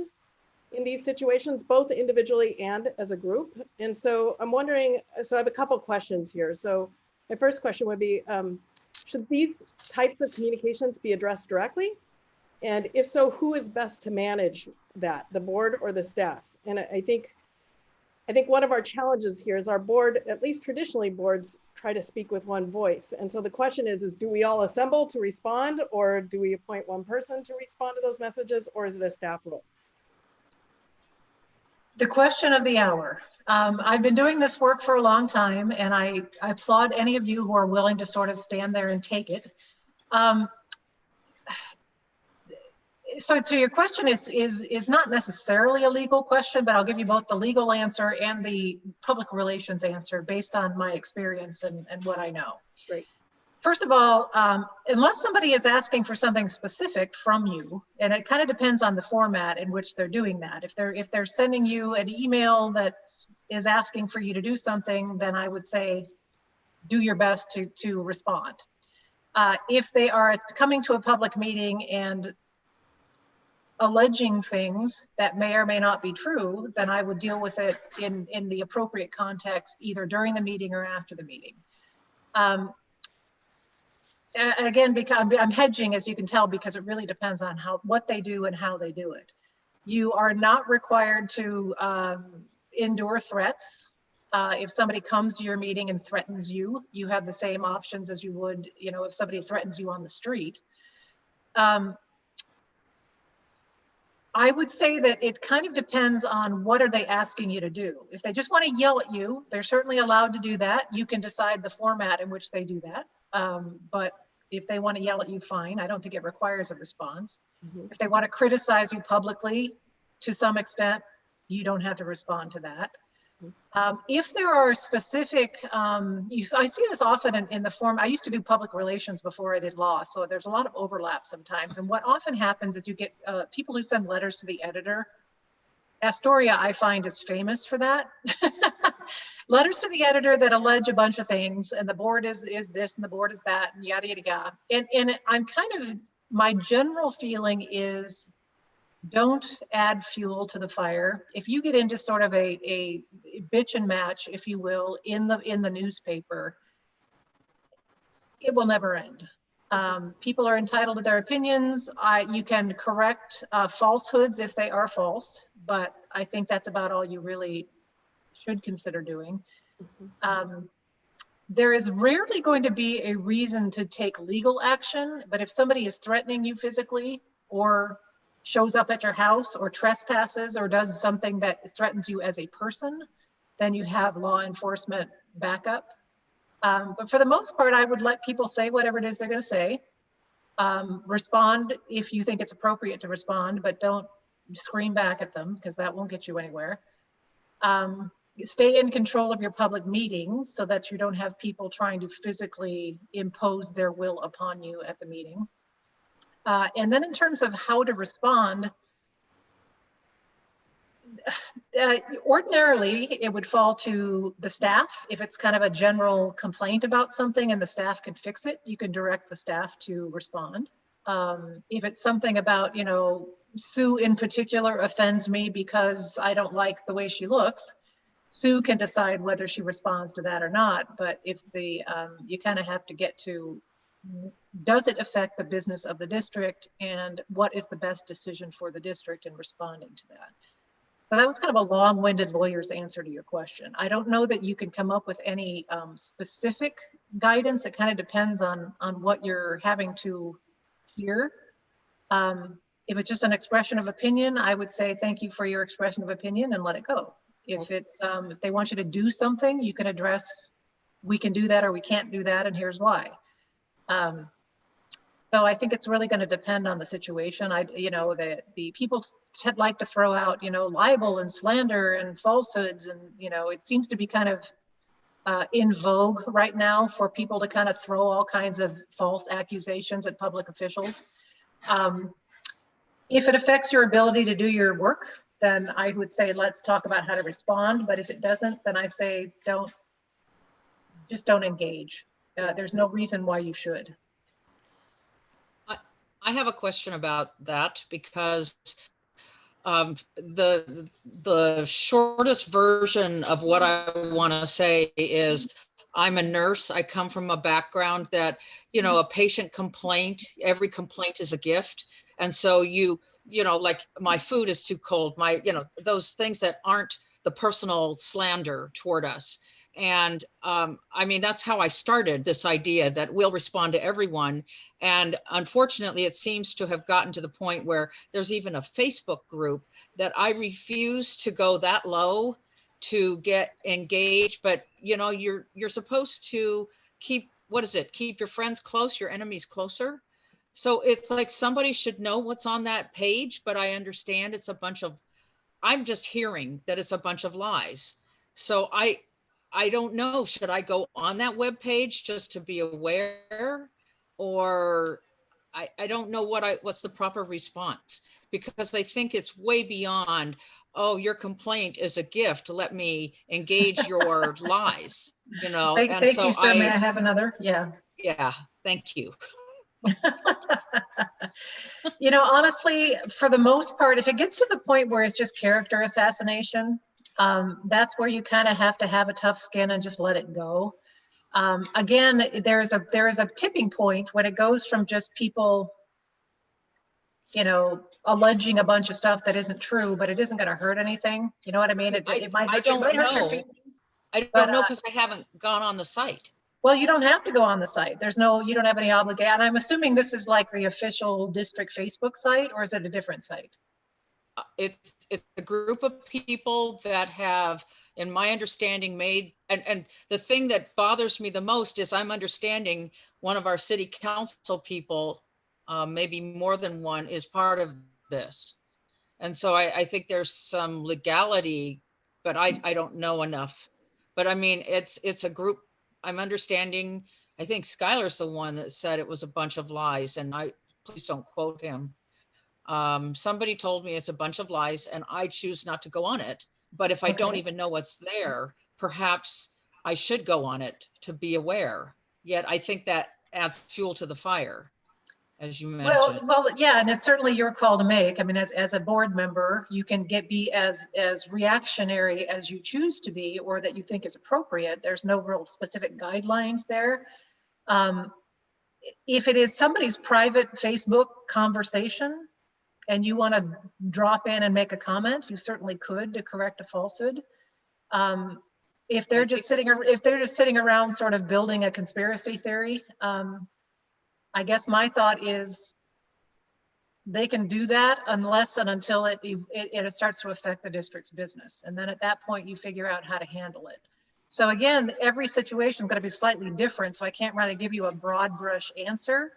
[SPEAKER 6] in these situations, both individually and as a group. And so I'm wondering, so I have a couple questions here. So my first question would be, should these types of communications be addressed directly? And if so, who is best to manage that, the board or the staff? And I think one of our challenges here is our board, at least traditionally boards, try to speak with one voice. And so the question is do we all assemble to respond, or do we appoint one person to respond to those messages, or is it a staff role?
[SPEAKER 7] The question of the hour. I've been doing this work for a long time, and I applaud any of you who are willing to sort of stand there and take it. So your question is not necessarily a legal question, but I'll give you both the legal answer and the public relations answer based on my experience and what I know.
[SPEAKER 6] Great.
[SPEAKER 7] First of all, unless somebody is asking for something specific from you, and it kind of depends on the format in which they're doing that. If they're sending you an email that is asking for you to do something, then I would say do your best to respond. If they are coming to a public meeting and alleging things that may or may not be true, then I would deal with it in the appropriate context, either during the meeting or after the meeting. Again, because I'm hedging, as you can tell, because it really depends on what they do and how they do it. You are not required to endure threats. If somebody comes to your meeting and threatens you, you have the same options as you would, if somebody threatens you on the street. I would say that it kind of depends on what are they asking you to do. If they just want to yell at you, they're certainly allowed to do that. You can decide the format in which they do that. But if they want to yell at you, fine. I don't think it requires a response. Mm-hmm. If they want to criticize you publicly, to some extent, you don't have to respond to that. If there are specific, I see this often in the form, I used to do public relations before I did law, so there's a lot of overlap sometimes. And what often happens is you get people who send letters to the editor. Astoria, I find, is famous for that. Letters to the editor that allege a bunch of things, and the board is this and the board is that, and yada, yada, yada. And I'm kind of, my general feeling is don't add fuel to the fire. If you get into sort of a bitch and match, if you will, in the newspaper, it will never end. People are entitled to their opinions. You can correct falsehoods if they are false, but I think that's about all you really should consider doing. There is rarely going to be a reason to take legal action, but if somebody is threatening you physically or shows up at your house or trespasses or does something that threatens you as a person, then you have law enforcement backup. But for the most part, I would let people say whatever it is they're going to say. Respond if you think it's appropriate to respond, but don't scream back at them because that won't get you anywhere. Stay in control of your public meetings so that you don't have people trying to physically impose their will upon you at the meeting. And then in terms of how to respond, ordinarily it would fall to the staff. If it's kind of a general complaint about something and the staff can fix it, you can direct the staff to respond. If it's something about, you know, Sue in particular offends me because I don't like the way she looks, Sue can decide whether she responds to that or not. But if the you kind of have to get to, does it affect the business of the district and what is the best decision for the district in responding to that? So that was kind of a long-winded lawyer's answer to your question. I don't know that you can come up with any specific guidance. It kind of depends on what you're having to hear. If it's just an expression of opinion, I would say thank you for your expression of opinion and let it go. If it's if they want you to do something, you can address, we can do that or we can't do that, and here's why. So I think it's really going to depend on the situation. You know, the people like to throw out, you know, libel and slander and falsehoods, and you know, it seems to be kind of in vogue right now for people to kind of throw all kinds of false accusations at public officials. If it affects your ability to do your work, then I would say let's talk about how to respond. But if it doesn't, then I say just don't engage. There's no reason why you should.
[SPEAKER 1] I have a question about that because the shortest version of what I want to say is I'm a nurse. I come from a background that, you know, a patient complaint, every complaint is a gift. And so you know, like my food is too cold, you know, those things that aren't the personal slander toward us. And I mean, that's how I started this idea that we'll respond to everyone. And unfortunately, it seems to have gotten to the point where there's even a Facebook group that I refuse to go that low to get engaged. But, you know, you're supposed to keep, what is it? Keep your friends close, your enemies closer. So it's like somebody should know what's on that page, but I understand it's a bunch of, I'm just hearing that it's a bunch of lies. So I don't know, should I go on that web page just to be aware, or I don't know what's the proper response, because I think it's way beyond, oh, your complaint is a gift, let me engage your lies, you know.
[SPEAKER 7] Thank
[SPEAKER 1] and so
[SPEAKER 7] you, sir. May I have another? Yeah.
[SPEAKER 1] Yeah, thank you.
[SPEAKER 7] You know, honestly, for the most part, if it gets to the point where it's just character assassination, that's where you kind of have to have a tough skin and just let it go. Again, there is a tipping point when it goes from just people, you know, alleging a bunch of stuff that isn't true, but it isn't going to hurt anything. You know what I mean? It might hurt your feelings.
[SPEAKER 1] I don't know, because I haven't gone on the site.
[SPEAKER 7] Well, you don't have to go on the site. You don't have any obligation. I'm assuming this is like the official district Facebook site, or is it a different site?
[SPEAKER 1] It's a group of people that have, in my understanding, made, and the thing that bothers me the most is I'm understanding one of our city council people, maybe more than one, is part of this. And so I think there's some legality, but I don't know enough. But I mean, it's a group. I'm understanding, I think Skylar's the one that said it was a bunch of lies, and please don't quote him. Somebody told me it's a bunch of lies and I choose not to go on it. But if I don't even know what's there, perhaps I should go on it to be aware. Yet I think that adds fuel to the fire, as you mentioned.
[SPEAKER 7] Well, yeah, and it's certainly your call to make. I mean, as a board member, you can be as reactionary as you choose to be, or that you think is appropriate. There's no real specific guidelines there. If it is somebody's private Facebook conversation and you want to drop in and make a comment, you certainly could, to correct a falsehood. If they're just sitting around sort of building a conspiracy theory, I guess my thought is they can do that unless and until it starts to affect the district's business. And then at that point, you figure out how to handle it. So again, every situation is going to be slightly different, so I can't really give you a broad brush answer.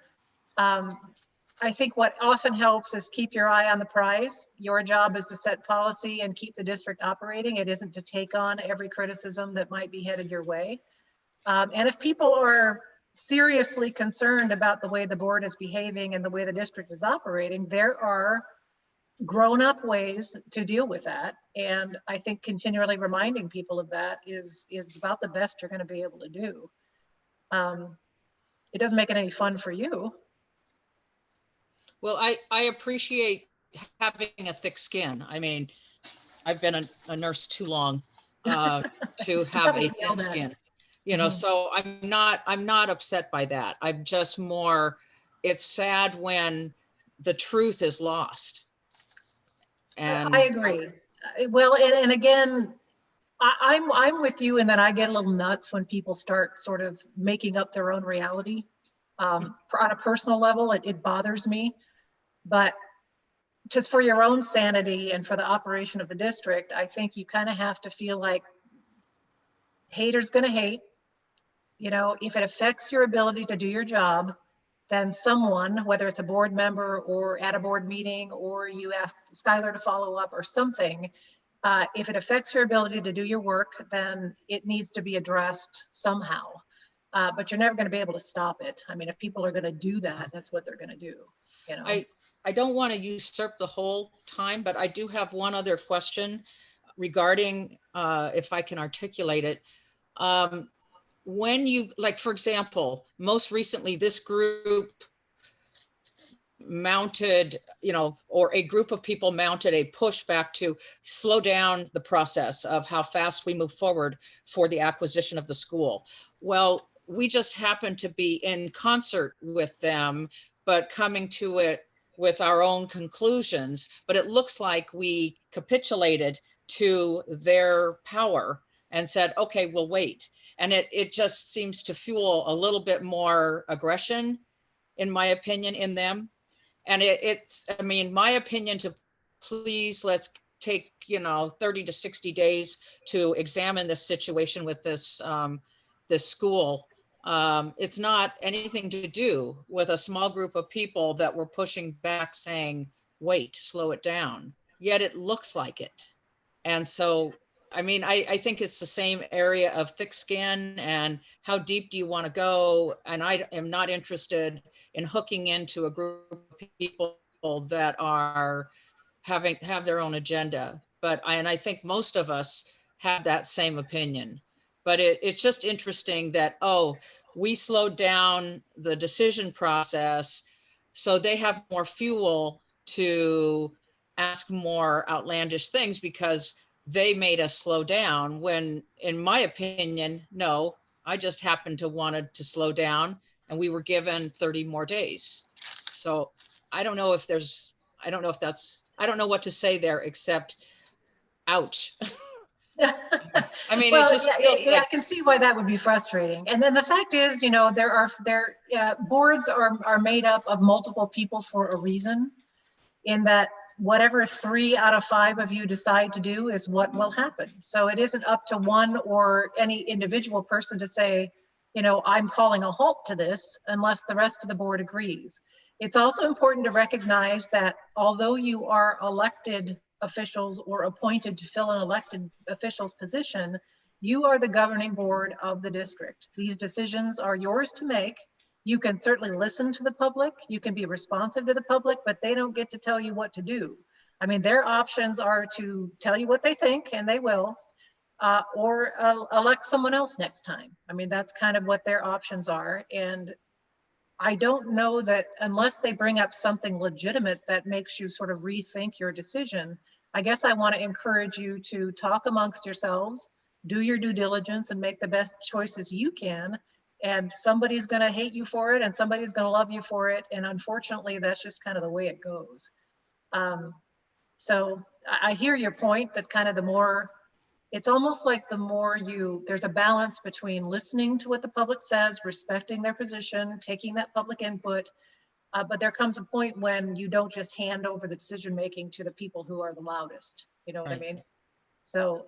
[SPEAKER 7] I think what often helps is keep your eye on the prize. Your job is to set policy and keep the district operating. It isn't to take on every criticism that might be headed your way. And if people are seriously concerned about the way the board is behaving and the way the district is operating, there are grown-up ways to deal with that. And I think continually reminding people of that is about the best you're going to be able to do. It doesn't make it any fun for you.
[SPEAKER 1] Well, I appreciate having a thick skin. I mean, I've been a nurse too long to have a thin skin, you know, so I'm not upset by that. I'm just more, it's sad when the truth is lost. And
[SPEAKER 7] I agree. Well, and again, I'm with you in that I get a little nuts when people start sort of making up their own reality. On a personal level, it bothers me. But just for your own sanity and for the operation of the district, I think you kind of have to feel like haters gonna hate. You know, if it affects your ability to do your job, then someone, whether it's a board member or at a board meeting, or you ask Skylar to follow up or something, if it affects your ability to do your work, then it needs to be addressed somehow. But you're never going to be able to stop it. I mean, if people are going to do that, that's what they're going to do. You know?
[SPEAKER 1] I don't want to usurp the whole time, but I do have one other question regarding, if I can articulate it. When you, like, for example, most recently, this group mounted, you know, or a group of people mounted a pushback to slow down the process of how fast we move forward for the acquisition of the school. Well, we just happened to be in concert with them, but coming to it with our own conclusions. But it looks like we capitulated to their power and said, okay, we'll wait. And it just seems to fuel a little bit more aggression, in my opinion, in them. And it's, I mean, my opinion to please, let's take, you know, 30 to 60 days to examine this situation with this, this school. It's not anything to do with a small group of people that were pushing back saying, wait, slow it down. Yet it looks like it. And so, I mean, I think it's the same area of thick skin and how deep do you want to go? And I am not interested in hooking into a group of people that are have their own agenda. But I think most of us have that same opinion. But it's just interesting that, oh, we slowed down the decision process so they have more fuel to ask more outlandish things because they made us slow down, when in my opinion, no, I just happened to wanted to slow down and we were given 30 more days. So I don't know if there's, I don't know what to say there except ouch. I mean,
[SPEAKER 7] well,
[SPEAKER 1] it just feels
[SPEAKER 7] yeah,
[SPEAKER 1] like,
[SPEAKER 7] I can see why that would be frustrating. And then the fact is, you know, boards are made up of multiple people for a reason, in that whatever 3 out of 5 of you decide to do is what will happen. So it isn't up to one or any individual person to say, you know, I'm calling a halt to this unless the rest of the board agrees. It's also important to recognize that although you are elected officials or appointed to fill an elected official's position, you are the governing board of the district. These decisions are yours to make. You can certainly listen to the public, you can be responsive to the public, but they don't get to tell you what to do. I mean, their options are to tell you what they think, and they will, or elect someone else next time. I mean, that's kind of what their options are. And I don't know that unless they bring up something legitimate that makes you sort of rethink your decision, I guess I want to encourage you to talk amongst yourselves, do your due diligence and make the best choices you can. And somebody's going to hate you for it and somebody's going to love you for it. And unfortunately, that's just kind of the way it goes. So I hear your point that kind of the more, it's almost like the more there's a balance between listening to what the public says, respecting their position, taking that public input. But there comes a point when you don't just hand over the decision-making to the people who are the loudest. You know what I mean? So,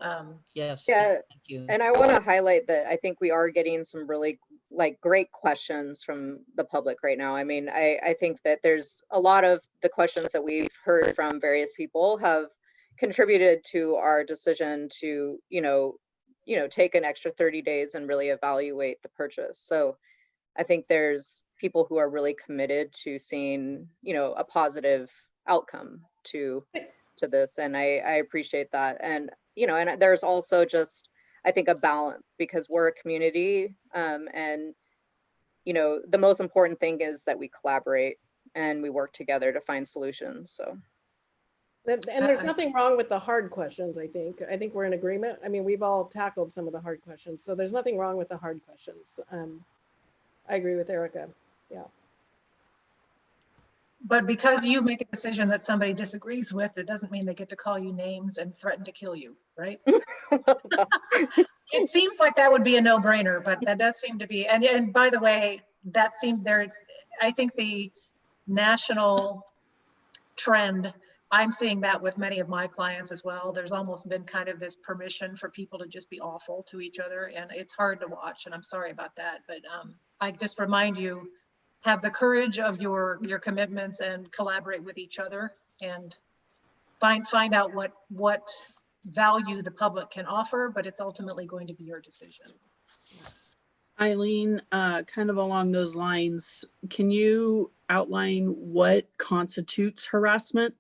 [SPEAKER 1] Yes.
[SPEAKER 5] Yeah,
[SPEAKER 1] Thank you.
[SPEAKER 5] and I want to highlight that I think we are getting some really great questions from the public right now. I mean, I think that there's a lot of the questions that we've heard from various people have contributed to our decision to, take an extra 30 days and really evaluate the purchase. So I think there's people who are really committed to seeing, a positive outcome to this. And I appreciate that. And, and there's also just, I think, a balance because we're a community. And, the most important thing is that we collaborate and we work together to find solutions. So.
[SPEAKER 6] And there's nothing wrong with the hard questions, I think. I think we're in agreement. I mean, we've all tackled some of the hard questions, so there's nothing wrong with the hard questions. I agree with Erica. Yeah.
[SPEAKER 7] but because you make a decision that somebody disagrees with, it doesn't mean they get to call you names and threaten to kill you, right? It seems like that would be a no-brainer, but that does seem to be, and by the way, that seemed there, I think the national trend, I'm seeing that with many of my clients as well. There's almost been kind of this permission for people to just be awful to each other, and it's hard to watch, and I'm sorry about that. But I just remind you, have the courage of your commitments and collaborate with each other and find out what value the public can offer, but it's ultimately going to be your decision.
[SPEAKER 3] Eileen, kind of along those lines, can you outline what constitutes harassment?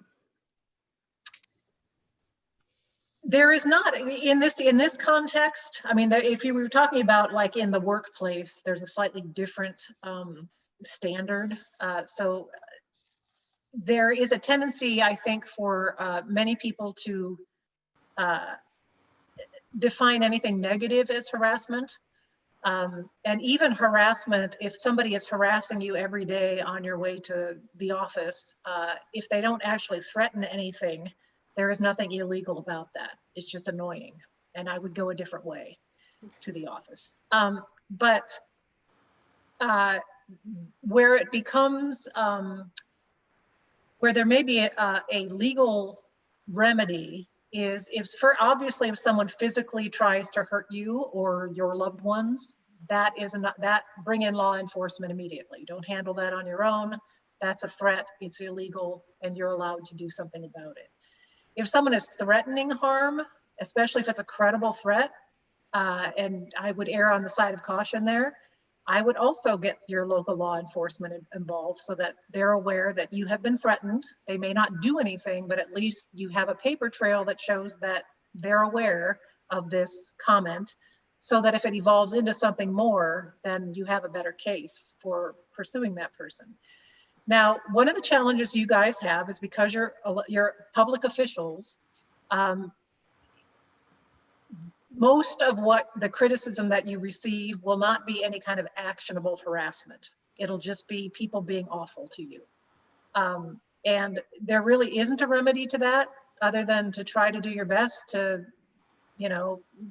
[SPEAKER 7] There is not in this context. I mean, if you were talking about like in the workplace, there's a slightly different standard. So there is a tendency, I think, for many people to define anything negative as harassment. And even harassment, if somebody is harassing you every day on your way to the office, if they don't actually threaten anything, there is nothing illegal about that. It's just annoying. And I would go a different way to the office. But where it becomes, where there may be a legal remedy is obviously if someone physically tries to hurt you or your loved ones, that bring in law enforcement immediately. Don't handle that on your own. That's a threat, it's illegal, and you're allowed to do something about it. If someone is threatening harm, especially if it's a credible threat, and I would err on the side of caution there, I would also get your local law enforcement involved so that they're aware that you have been threatened. They may not do anything, but at least you have a paper trail that shows that they're aware of this comment, so that if it evolves into something more, then you have a better case for pursuing that person. Now, one of the challenges you guys have is because you're public officials, most of what the criticism that you receive will not be any kind of actionable harassment. It'll just be people being awful to you. And there really isn't a remedy to that other than to try to do your best to,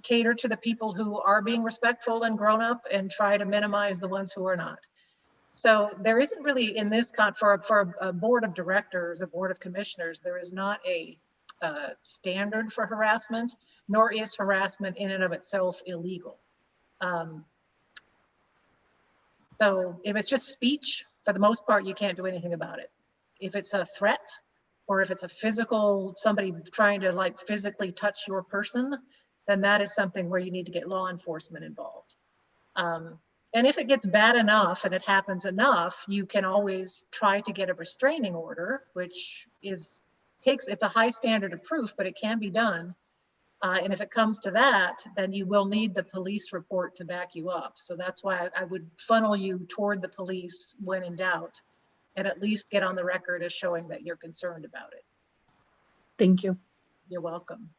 [SPEAKER 7] cater to the people who are being respectful and grown up and try to minimize the ones who are not. So there isn't really in this for a board of directors, a board of commissioners, there is not a standard for harassment, nor is harassment in and of itself illegal. So if it's just speech, for the most part, you can't do anything about it. If it's a threat, or if it's a somebody trying to physically touch your person, then that is something where you need to get law enforcement involved. And if it gets bad enough and it happens enough, you can always try to get a restraining order, which it's a high standard of proof, but it can be done. And if it comes to that, then you will need the police report to back you up. So that's why I would funnel you toward the police when in doubt, and at least get on the record as showing that you're concerned about it.
[SPEAKER 3] Thank you.
[SPEAKER 7] You're welcome.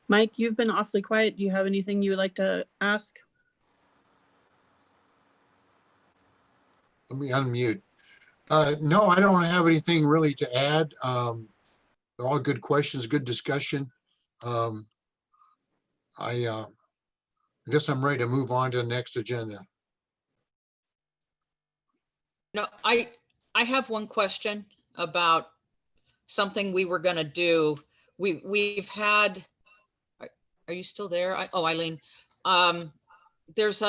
[SPEAKER 3] Mike, you've been awfully quiet. Do you have anything you would like to ask?
[SPEAKER 4] Let me unmute. No, I don't have anything really to add. They're all good questions, good discussion. I guess I'm ready to move on to the next agenda.
[SPEAKER 1] No, I have one question about something we were gonna do. We've had, are you still there? Oh, Eileen. There's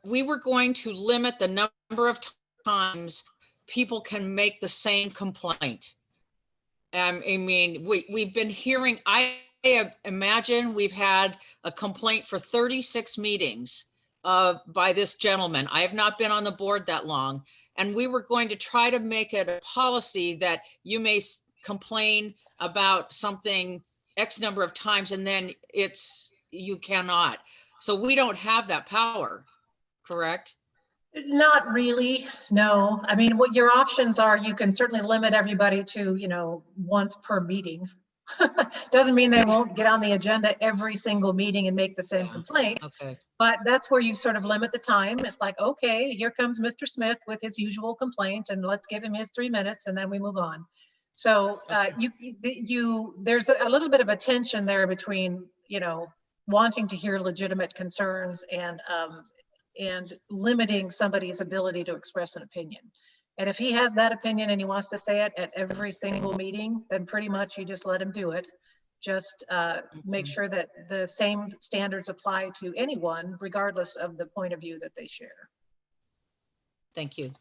[SPEAKER 1] we were going to limit the number of times people can make the same complaint. I mean, we've been hearing, I imagine we've had a complaint for 36 meetings by this gentleman. I have not been on the board that long. And we were going to try to make it a policy that you may complain about something X number of times and then you cannot. So we don't have that power, correct?
[SPEAKER 7] Not really, no. I mean, what your options are, you can certainly limit everybody to, once per meeting. Doesn't mean they won't get on the agenda every single meeting and make the same complaint.
[SPEAKER 1] Okay.
[SPEAKER 7] But that's where you sort of limit the time. It's like, okay, here comes Mr. Smith with his usual complaint, and let's give him his 3 minutes, and then we move on. So there's a little bit of a tension there between, wanting to hear legitimate concerns and limiting somebody's ability to express an opinion. And if he has that opinion and he wants to say it at every single meeting, then pretty much you just let him do it. Just make sure that the same standards apply to anyone, regardless of the point of view that they share.
[SPEAKER 1] Thank you.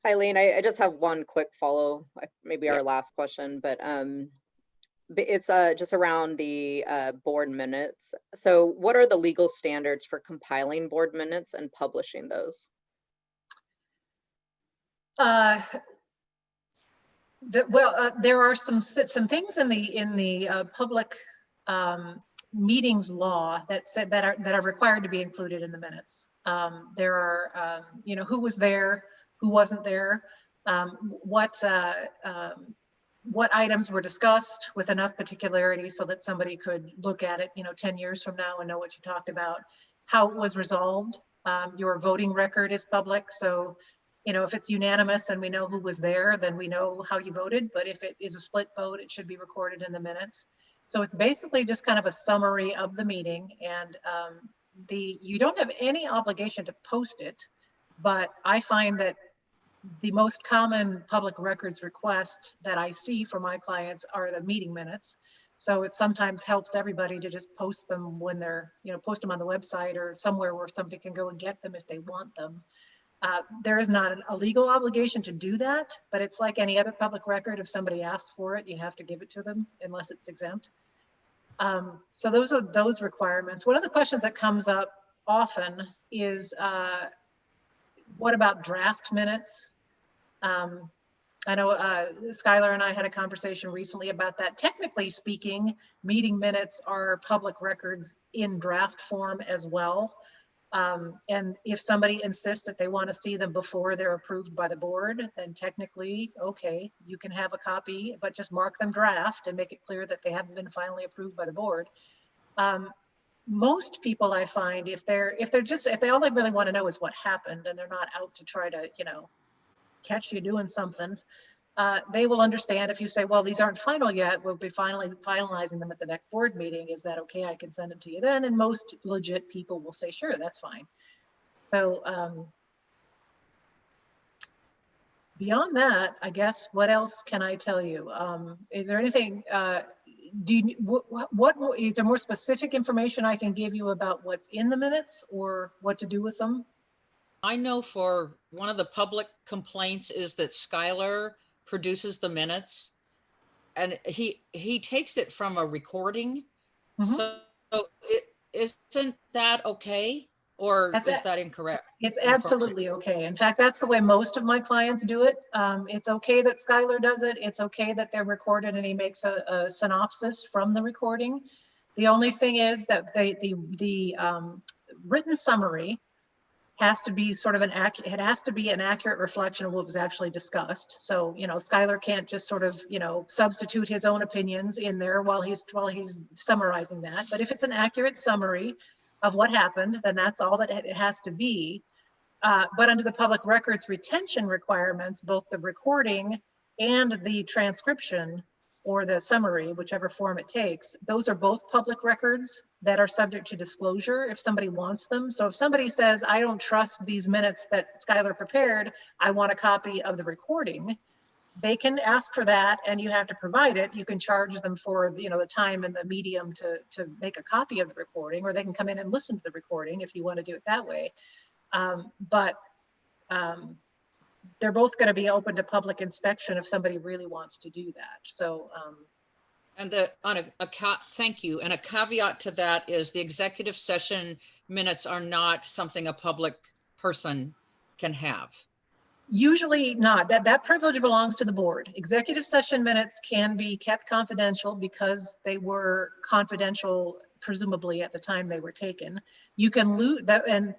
[SPEAKER 5] Eileen, I just have one quick follow, maybe our last question, but it's just around the board minutes. So what are the legal standards for compiling board minutes and publishing those?
[SPEAKER 7] There are some things in the public meetings law that said that are required to be included in the minutes. There are, who was there, who wasn't there, what items were discussed with enough particularity so that somebody could look at it, 10 years from now and know what you talked about, how it was resolved. Your voting record is public, so if it's unanimous and we know who was there, then we know how you voted. But if it is a split vote, it should be recorded in the minutes. So it's basically just kind of a summary of the meeting, and you don't have any obligation to post it, but I find that the most common public records request that I see for my clients are the meeting minutes. So it sometimes helps everybody to just post them when they're, post them on the website or somewhere where somebody can go and get them if they want them. There is not a legal obligation to do that, but it's like any other public record. If somebody asks for it, you have to give it to them unless it's exempt. So those are those requirements. One of the questions that comes up often is, what about draft minutes? I know Skylar and I had a conversation recently about that. Technically speaking, meeting minutes are public records in draft form as well. And if somebody insists that they want to see them before they're approved by the board, then technically, okay, you can have a copy, but just mark them draft and make it clear that they haven't been finally approved by the board. Most people I find, if they all they really want to know is what happened and they're not out to try to, catch you doing something, they will understand if you say, well, these aren't final yet, we'll be finalizing them at the next board meeting. Is that okay? I can send them to you then. And most legit people will say, sure, that's fine. So beyond that, I guess, what else can I tell you? Is there anything, is there more specific information I can give you about what's in the minutes or what to do with them?
[SPEAKER 1] I know for one of the public complaints is that Skylar produces the minutes and he takes it from a recording.
[SPEAKER 7] Mhm.
[SPEAKER 1] So isn't that okay? Or
[SPEAKER 7] That's
[SPEAKER 1] is
[SPEAKER 7] it.
[SPEAKER 1] that incorrect?
[SPEAKER 7] It's absolutely okay. In fact, that's the way most of my clients do it. It's okay that Skylar does it. It's okay that they're recorded and he makes a synopsis from the recording. The only thing is that the written summary has to be sort of it has to be an accurate reflection of what was actually discussed. So, you know, Skylar can't just sort of, you know, substitute his own opinions in there while he's summarizing that. But if it's an accurate summary of what happened, then that's all that it has to be. But under the public records retention requirements, both the recording and the transcription or the summary, whichever form it takes, those are both public records that are subject to disclosure if somebody wants them. So if somebody says, I don't trust these minutes that Skylar prepared, I want a copy of the recording, they can ask for that and you have to provide it. You can charge them for, you know, the time and the medium to make a copy of the recording, or they can come in and listen to the recording if you want to do it that way. They're both going to be open to public inspection if somebody really wants to do that. So,
[SPEAKER 1] And thank you. And a caveat to that is the executive session minutes are not something a public person can have.
[SPEAKER 7] usually not. That privilege belongs to the board. Executive session minutes can be kept confidential because they were confidential, presumably at the time they were taken. You can lose that, and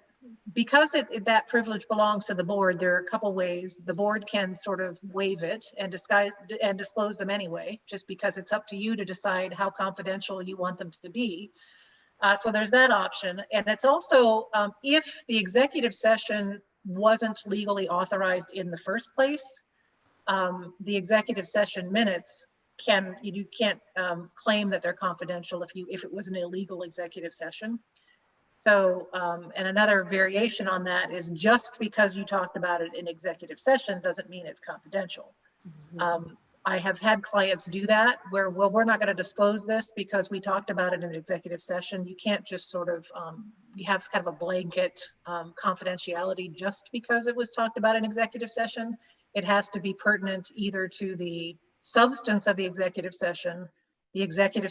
[SPEAKER 7] because that privilege belongs to the board, there are a couple ways. The board can sort of waive it and disclose them anyway, just because it's up to you to decide how confidential you want them to be. So there's that option. And it's also, if the executive session wasn't legally authorized in the first place, the executive session minutes you can't claim that they're confidential if it was an illegal executive session. So, and another variation on that is just because you talked about it in executive session doesn't mean it's confidential. I have had clients do that where, well, we're not going to disclose this because we talked about it in executive session. You can't just sort of, you have kind of a blanket confidentiality just because it was talked about in executive session. It has to be pertinent either to the substance of the executive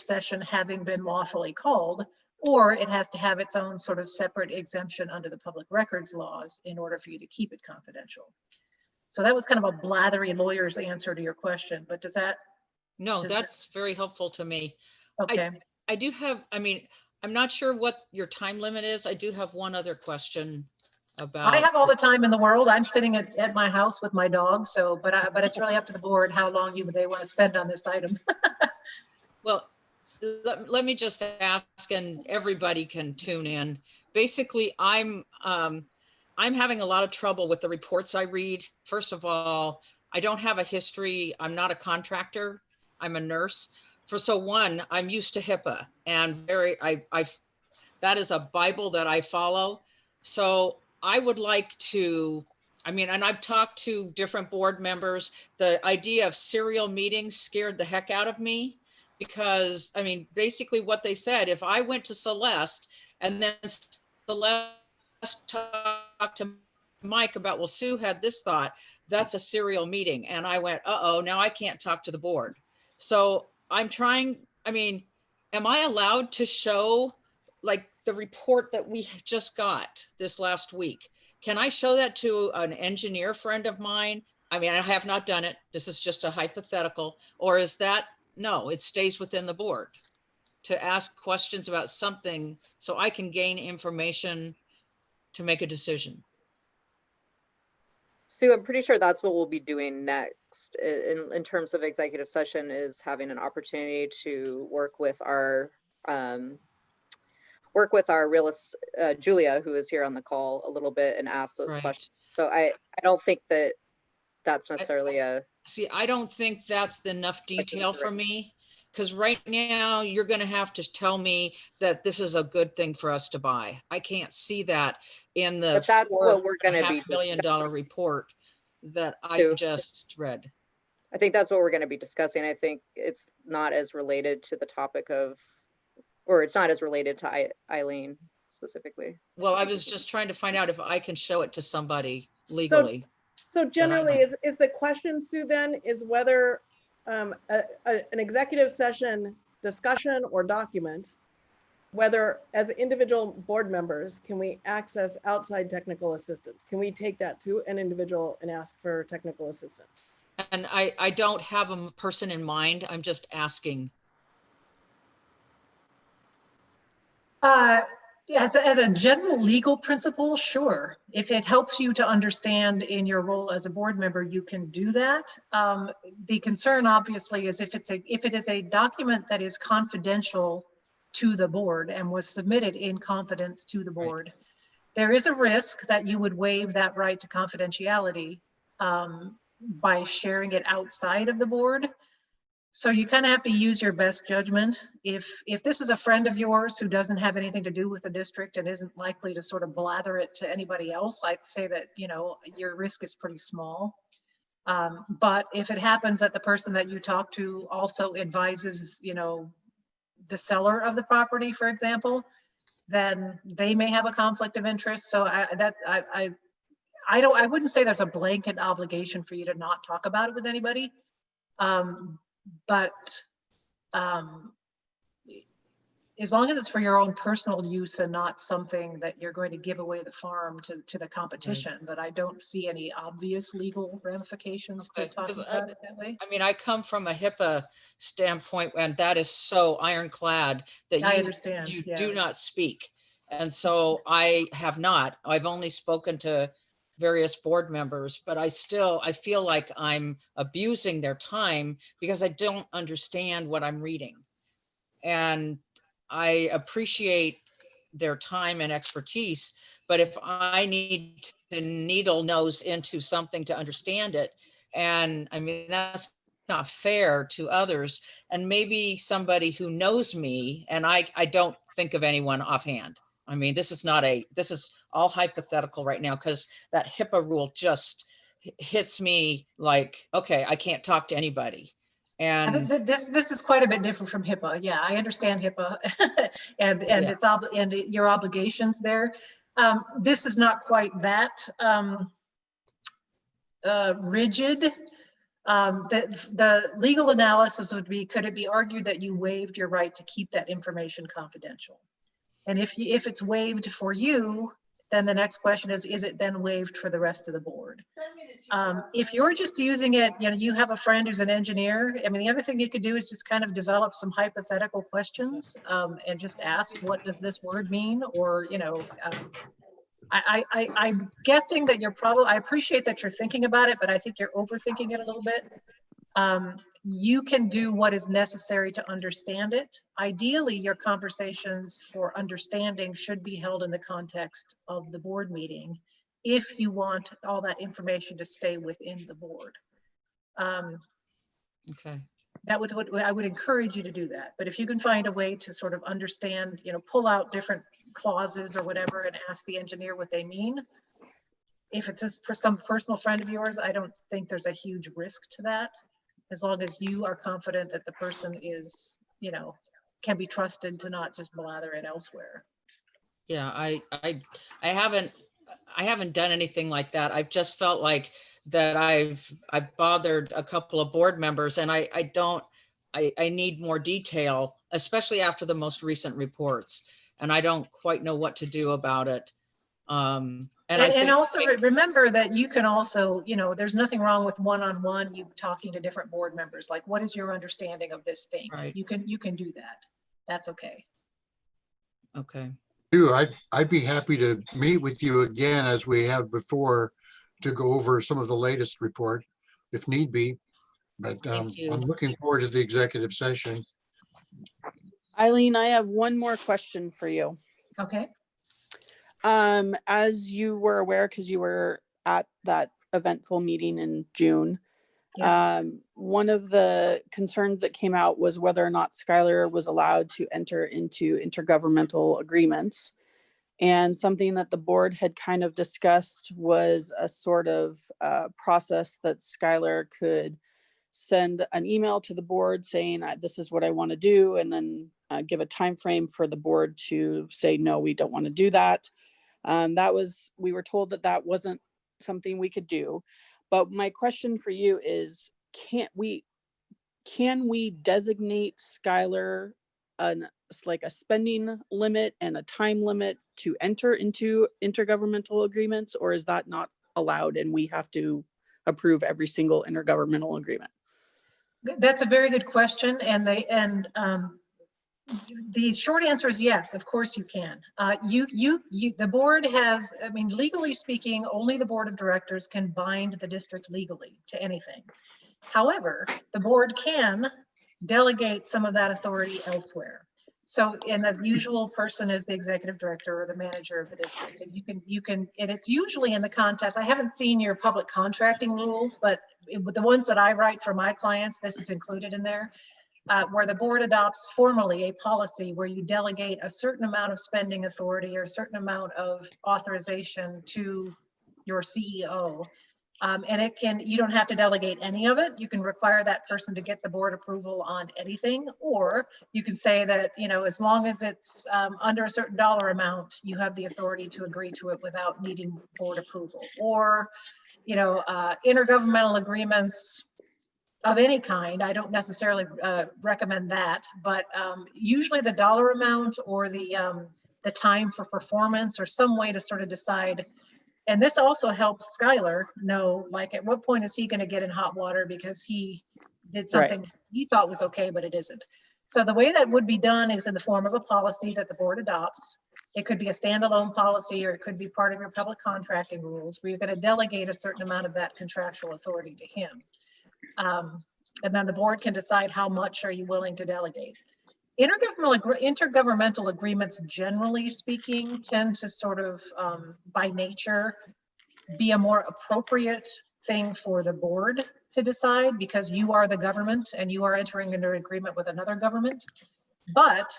[SPEAKER 7] session having been lawfully called, or it has to have its own sort of separate exemption under the public records laws in order for you to keep it confidential. So that was kind of a blathery lawyer's answer to your question, but does that?
[SPEAKER 1] No, that's very helpful to me.
[SPEAKER 7] Okay.
[SPEAKER 1] I do have, I mean, I'm not sure what your time limit is. I do have one other question about.
[SPEAKER 7] I have all the time in the world. I'm sitting at my house with my dog. So, but it's really up to the board how long they want to spend on this item.
[SPEAKER 1] Well, let me just ask, and everybody can tune in. Basically, I'm having a lot of trouble with the reports I read. First of all, I don't have a history. I'm not a contractor. I'm a nurse. I'm used to HIPAA, and that is a Bible that I follow. So I would like to, and I've talked to different board members. The idea of serial meetings scared the heck out of me because, basically what they said, if I went to Celeste and then Celeste talked to Mike about, well, Sue had this thought, that's a serial meeting. And I went, uh-oh, now I can't talk to the board. So I'm trying, am I allowed to show like the report that we just got this last week? Can I show that to an engineer friend of mine? I have not done it. This is just a hypothetical. Or is that, no, it stays within the board to ask questions about something so I can gain information to make a decision.
[SPEAKER 5] Sue, I'm pretty sure that's what we'll be doing next in terms of executive session, is having an opportunity to work with our realist, Julia, who is here on the call a little bit, and ask those questions. So I don't think that that's necessarily
[SPEAKER 1] I don't think that's enough detail for me, because right now you're going to have to tell me that this is a good thing for us to buy. I can't see that in the
[SPEAKER 5] but that's what we're going to be
[SPEAKER 1] $4.5 million report that I just read.
[SPEAKER 5] I think that's what we're going to be discussing. I think it's not as related to the topic of, or it's not as related to Eileen specifically.
[SPEAKER 1] Well, I was just trying to find out if I can show it to somebody legally.
[SPEAKER 6] So generally, is the question, Sue, then, is whether an executive session discussion or document whether as individual board members, can we access outside technical assistance? Can we take that to an individual and ask for technical assistance?
[SPEAKER 1] And I don't have a person in mind. I'm just asking.
[SPEAKER 7] As a general legal principle, sure. If it helps you to understand in your role as a board member, you can do that. The concern obviously is if it is a document that is confidential to the board and was submitted in confidence to the board, there is a risk that you would waive that right to confidentiality by sharing it outside of the board. So you kind of have to use your best judgment. If this is a friend of yours who doesn't have anything to do with the district and isn't likely to sort of blather it to anybody else, I'd say that, you know, your risk is pretty small. But if it happens that the person that you talk to also advises, you know, the seller of the property, for example, then they may have a conflict of interest. So I wouldn't say there's a blanket obligation for you to not talk about it with anybody. But as long as it's for your own personal use and not something that you're going to give away the farm to the competition, but I don't see any obvious legal ramifications to talking about it that way.
[SPEAKER 1] I mean, I come from a HIPAA standpoint, and that is so ironclad that
[SPEAKER 7] I understand.
[SPEAKER 1] you
[SPEAKER 7] Yeah.
[SPEAKER 1] do not speak. And so I have not. I've only spoken to various board members, but I feel like I'm abusing their time because I don't understand what I'm reading. And I appreciate their time and expertise, but if I need to needle nose into something to understand it, and I mean, that's not fair to others. And maybe somebody who knows me, and I don't think of anyone offhand. I mean, this is all hypothetical right now because that HIPAA rule just hits me like, okay, I can't talk to anybody. And
[SPEAKER 7] this is quite a bit different from HIPAA. Yeah, I understand HIPAA and and your obligations there. This is not quite that rigid. The legal analysis would be, could it be argued that you waived your right to keep that information confidential? And if it's waived for you, then the next question is it then waived for the rest of the board? If you're just using it, you know, you have a friend who's an engineer. I mean, the other thing you could do is just kind of develop some hypothetical questions and just ask, what does this word mean? Or, you know, I'm guessing that I appreciate that you're thinking about it, but I think you're overthinking it a little bit. You can do what is necessary to understand it. Ideally, your conversations for understanding should be held in the context of the board meeting if you want all that information to stay within the board.
[SPEAKER 1] okay.
[SPEAKER 7] I would encourage you to do that. But if you can find a way to sort of understand, you know, pull out different clauses or whatever and ask the engineer what they mean. If it's just for some personal friend of yours, I don't think there's a huge risk to that, as long as you are confident that the person is, you know, can be trusted to not just blather it elsewhere.
[SPEAKER 1] Yeah, I haven't done anything like that. I've just felt like that I've bothered a couple of board members, and I need more detail, especially after the most recent reports, and I don't quite know what to do about it.
[SPEAKER 7] And also remember that you can also, you know, there's nothing wrong with one-on-one, you talking to different board members, like, what is your understanding of this thing?
[SPEAKER 1] Right.
[SPEAKER 7] You can do that. That's okay.
[SPEAKER 1] Okay.
[SPEAKER 4] I'd be happy to meet with you again, as we have before, to go over some of the latest report if need be. But I'm looking forward to the executive session.
[SPEAKER 3] Eileen, I have one more question for you.
[SPEAKER 7] Okay.
[SPEAKER 3] As you were aware, because you were at that eventful meeting in June,
[SPEAKER 7] Yes.
[SPEAKER 3] one of the concerns that came out was whether or not Skylar was allowed to enter into intergovernmental agreements. And something that the board had kind of discussed was a sort of process that Skylar could send an email to the board saying, this is what I want to do, and then give a time frame for the board to say, no, we don't want to do that. We were told that that wasn't something we could do. But my question for you is, can we designate Skylar like a spending limit and a time limit to enter into intergovernmental agreements, or is that not allowed and we have to approve every single intergovernmental agreement?
[SPEAKER 7] That's a very good question. And the short answer is yes, of course you can. The board has, I mean, legally speaking, only the board of directors can bind the district legally to anything. However, the board can delegate some of that authority elsewhere. So, and the usual person is the executive director or the manager of the district. And and it's usually in the context, I haven't seen your public contracting rules, but with the ones that I write for my clients, this is included in there, where the board adopts formally a policy where you delegate a certain amount of spending authority or a certain amount of authorization to your CEO. And you don't have to delegate any of it. You can require that person to get the board approval on anything, or you can say that, as long as it's under a certain dollar amount, you have the authority to agree to it without needing board approval. Or, intergovernmental agreements of any kind. I don't necessarily recommend that, but usually the dollar amount or the time for performance or some way to sort of decide. And this also helps Skylar know, like, at what point is he going to get in hot water because he did something he thought was okay, but it isn't. So the way that would be done is in the form of a policy that the board adopts. It could be a standalone policy, or it could be part of your public contracting rules where you're going to delegate a certain amount of that contractual authority to him. And then the board can decide how much are you willing to delegate. Intergovernmental agreements, generally speaking, tend to sort of, by nature, be a more appropriate thing for the board to decide, because you are the government and you are entering into an agreement with another government. But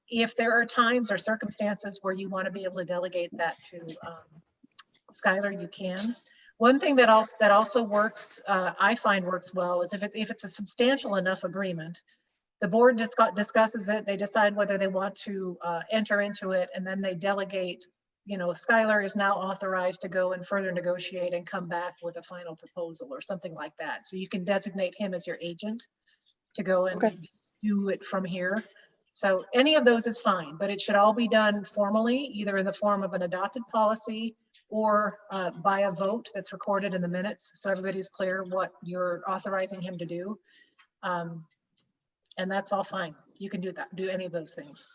[SPEAKER 7] if there are times or circumstances where you want to be able to delegate that to Skylar, you can. One thing that also works, I find works well, is if it's a substantial enough agreement, the board discusses it, they decide whether they want to enter into it, and then they delegate, Skylar is now authorized to go and further negotiate and come back with a final proposal or something like that. So you can designate him as your agent to go and do it from here. So any of those is fine, but it should all be done formally, either in the form of an adopted policy or by a vote that's recorded in the minutes, so everybody's clear what you're authorizing him to do. And that's all fine. You can do any of those things.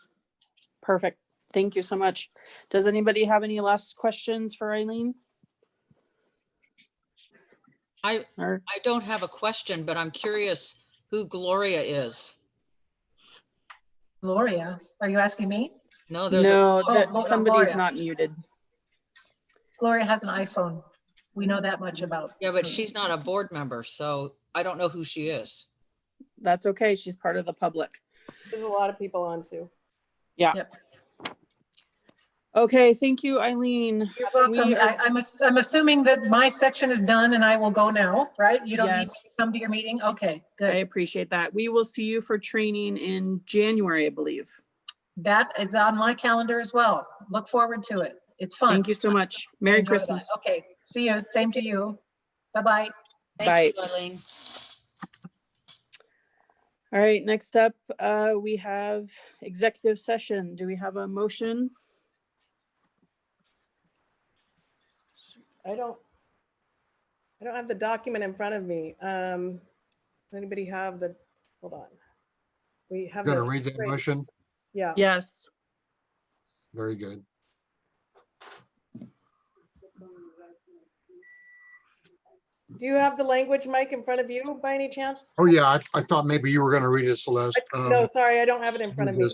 [SPEAKER 3] Perfect. Thank you so much. Does anybody have any last questions for Eileen?
[SPEAKER 1] I don't have a question, but I'm curious who Gloria is.
[SPEAKER 7] Gloria, are you asking me?
[SPEAKER 1] No, there's
[SPEAKER 3] somebody's
[SPEAKER 7] Gloria.
[SPEAKER 3] not muted.
[SPEAKER 7] Gloria has an iPhone. We know that much about.
[SPEAKER 1] Yeah, but she's not a board member, so I don't know who she is.
[SPEAKER 3] That's okay. She's part of the public.
[SPEAKER 6] There's a lot of people on, Sue.
[SPEAKER 3] Yeah.
[SPEAKER 7] Yep.
[SPEAKER 3] Okay. Thank you, Eileen.
[SPEAKER 7] You're welcome. I'm assuming that my section is done and I will go now, right? You don't need to come to your meeting? Okay, good.
[SPEAKER 3] I appreciate that. We will see you for training in January, I believe.
[SPEAKER 7] That is on my calendar as well. Look forward to it. It's fun.
[SPEAKER 3] Thank you so much. Merry
[SPEAKER 7] Enjoy
[SPEAKER 3] Christmas.
[SPEAKER 7] that. Okay, see you. Same to you. Bye-bye.
[SPEAKER 1] Thank you, Eileen.
[SPEAKER 3] All right, next up, we have executive session. Do we have a motion?
[SPEAKER 6] I don't have the document in front of me. Does anybody have hold on. We have.
[SPEAKER 4] Going to read that motion?
[SPEAKER 6] Yeah.
[SPEAKER 3] Yes.
[SPEAKER 4] Very good.
[SPEAKER 6] Do you have the language, Mike, in front of you by any chance?
[SPEAKER 4] Oh, yeah, I thought maybe you were going to read it, Celeste.
[SPEAKER 6] No, sorry, I don't have it in front of me.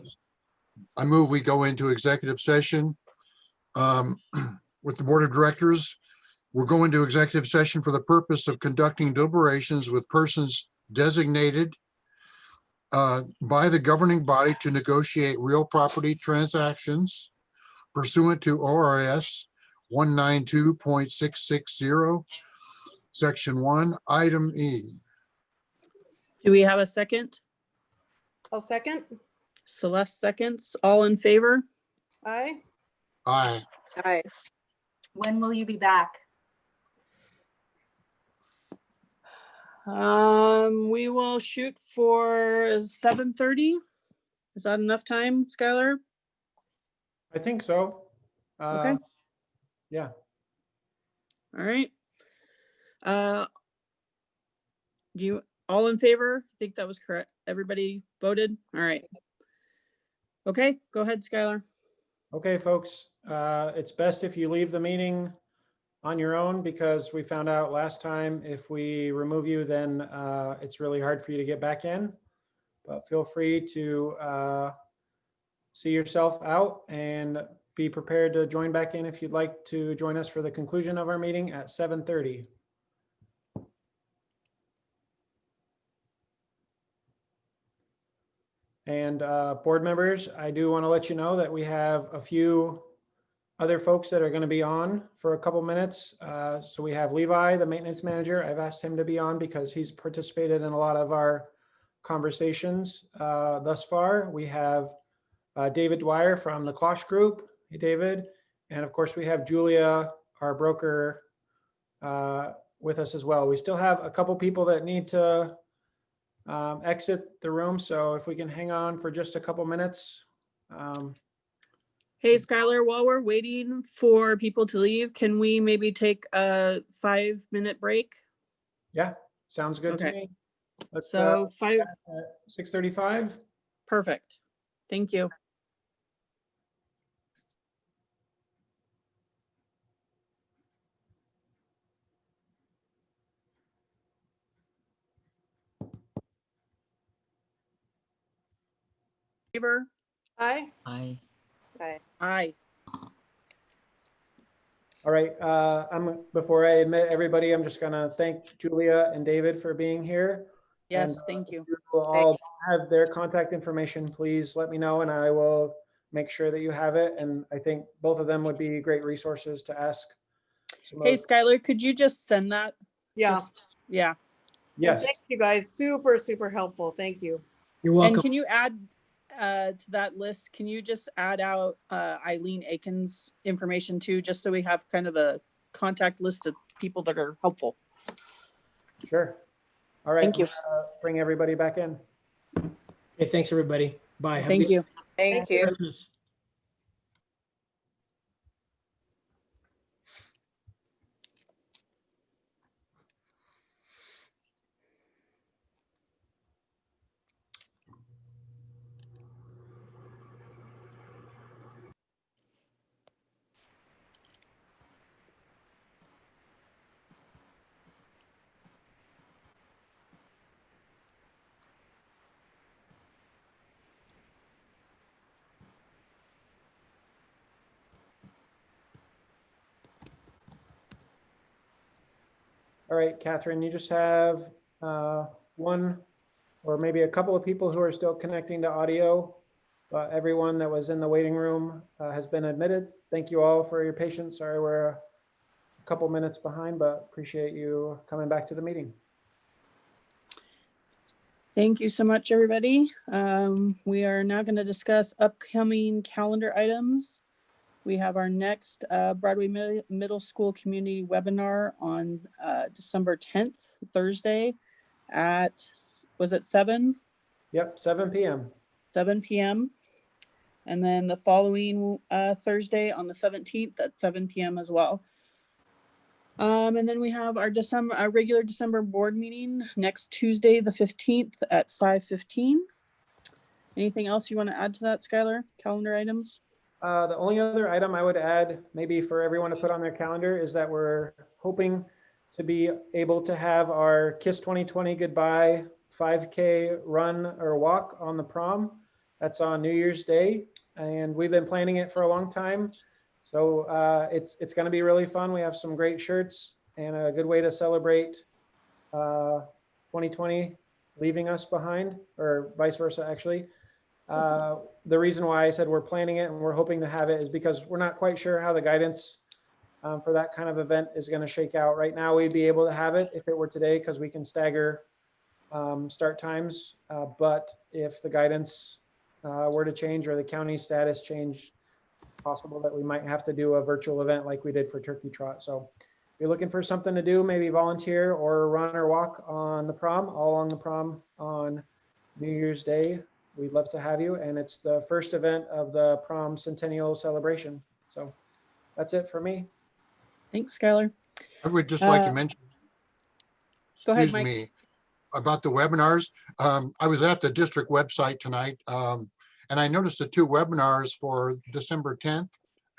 [SPEAKER 4] I move we go into executive session with the Board of Directors. We're going to executive session for the purpose of conducting deliberations with persons designated by the governing body to negotiate real property transactions pursuant to ORS 192.660, Section 1, Item E.
[SPEAKER 3] Do we have a second?
[SPEAKER 6] I'll second.
[SPEAKER 3] Celeste seconds. All in favor?
[SPEAKER 6] Aye.
[SPEAKER 4] Aye.
[SPEAKER 5] Aye.
[SPEAKER 7] When will you be back?
[SPEAKER 3] We will shoot for 7:30. Is that enough time, Skylar?
[SPEAKER 2] I think so.
[SPEAKER 3] Okay.
[SPEAKER 2] Yeah.
[SPEAKER 3] All right. Do you, all in favor? I think that was correct. Everybody voted? All right. Okay, go ahead, Skylar.
[SPEAKER 2] Okay, folks, it's best if you leave the meeting on your own because we found out last time if we remove you, then it's really hard for you to get back in. But feel free to see yourself out and be prepared to join back in if you'd like to join us for the conclusion of our meeting at 7:30. And board members, I do want to let you know that we have a few other folks that are going to be on for a couple minutes. So we have Levi, the maintenance manager. I've asked him to be on because he's participated in a lot of our conversations thus far. We have David Dwyer from the Klosh Group. Hey, David. And of course, we have Julia, our broker, with us as well. We still have a couple people that need to exit the room. So if we can hang on for just a couple minutes.
[SPEAKER 3] Hey, Skylar, while we're waiting for people to leave, can we maybe take a 5-minute break?
[SPEAKER 2] Yeah, sounds good to
[SPEAKER 3] Okay.
[SPEAKER 2] me. Let's
[SPEAKER 3] So
[SPEAKER 2] 6:35.
[SPEAKER 3] Perfect. Thank you. Favor?
[SPEAKER 6] Aye.
[SPEAKER 1] I,
[SPEAKER 5] Okay.
[SPEAKER 3] Aye.
[SPEAKER 2] All right, before I admit everybody, I'm just gonna thank Julia and David for being here.
[SPEAKER 3] Yes,
[SPEAKER 2] And,
[SPEAKER 3] thank you.
[SPEAKER 2] you will all have their contact information. Please let me know and I will make sure that you have it. And I think both of them would be great resources to ask.
[SPEAKER 3] Hey, Skylar, could you just send that?
[SPEAKER 6] Yeah.
[SPEAKER 3] Yeah.
[SPEAKER 6] And
[SPEAKER 2] Yes,
[SPEAKER 6] thank you guys. Super, super helpful. Thank you.
[SPEAKER 8] You're
[SPEAKER 3] And
[SPEAKER 8] welcome.
[SPEAKER 3] can you add to that list, can you just add out Eileen Aiken's information too, just so we have kind of a contact list of people that are helpful?
[SPEAKER 2] sure. All right.
[SPEAKER 3] Thank you.
[SPEAKER 2] I'm gonna bring everybody back in.
[SPEAKER 8] Okay, thanks, everybody. Bye. Have a
[SPEAKER 3] Thank
[SPEAKER 8] good
[SPEAKER 3] you.
[SPEAKER 5] Thank you.
[SPEAKER 8] Christmas.
[SPEAKER 2] All right, Catherine, you just have one or maybe a couple of people who are still connecting to audio. Everyone that was in the waiting room has been admitted. Thank you all for your patience. Sorry, we're a couple minutes behind, but appreciate you coming back to the meeting.
[SPEAKER 3] Thank you so much, everybody. We are now going to discuss upcoming calendar items. We have our next Broadway Middle School Community Webinar on December 10th, Thursday at, was it 7?
[SPEAKER 2] Yep, 7 p.m.
[SPEAKER 3] 7 p.m. And then the following Thursday on the 17th at 7 p.m. as well. And then we have our regular December board meeting next Tuesday, the 15th at 5:15. Anything else you want to add to that, Skylar? Calendar items?
[SPEAKER 2] The only other item I would add, maybe for everyone to put on their calendar, is that we're hoping to be able to have our KISS 2020 Goodbye 5K run or walk on the prom. That's on New Year's Day, and we've been planning it for a long time. So it's going to be really fun. We have some great shirts and a good way to celebrate 2020 leaving us behind, or vice versa, actually. The reason why I said we're planning it and we're hoping to have it is because we're not quite sure how the guidance for that kind of event is going to shake out. Right now, we'd be able to have it if it were today because we can stagger start times. But if the guidance were to change or the county status change, possible that we might have to do a virtual event like we did for Turkey Trot. So if you're looking for something to do, maybe volunteer or run or walk on the prom, all on the prom on New Year's Day. we'd love to have you. And it's the first event of the prom centennial celebration. So that's it for me.
[SPEAKER 3] Thanks, Skylar.
[SPEAKER 4] I would just like to
[SPEAKER 3] Uh,
[SPEAKER 4] mention,
[SPEAKER 3] Go ahead,
[SPEAKER 4] excuse
[SPEAKER 3] Mike.
[SPEAKER 4] me, about the webinars. I was at the district website tonight, and I noticed the two webinars for December 10th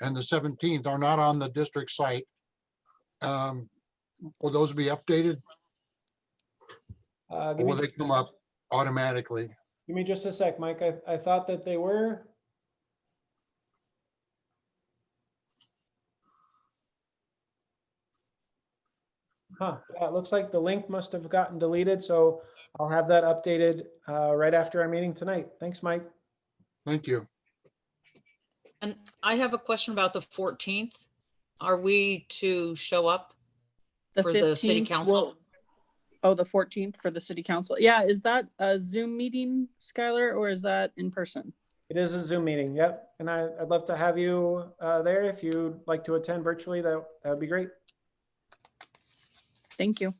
[SPEAKER 4] and the 17th are not on the district site. Will those be updated, or
[SPEAKER 2] Give
[SPEAKER 4] will
[SPEAKER 2] me,
[SPEAKER 4] they come up automatically?
[SPEAKER 2] give me just a sec, Mike. I thought that they were. Huh, yeah, it looks like the link must have gotten deleted, so I'll have that updated right after our meeting tonight. Thanks, Mike.
[SPEAKER 4] Thank you.
[SPEAKER 1] And I have a question about the 14th. Are we to show up
[SPEAKER 3] The
[SPEAKER 1] for the city
[SPEAKER 3] 15th
[SPEAKER 1] council?
[SPEAKER 3] will- Oh, the 14th for the city council. Yeah, is that a Zoom meeting, Skylar, or is that in person?
[SPEAKER 2] It is a Zoom meeting, yep. And I'd love to have you there. If you'd like to attend virtually, that would be great.
[SPEAKER 3] Thank you.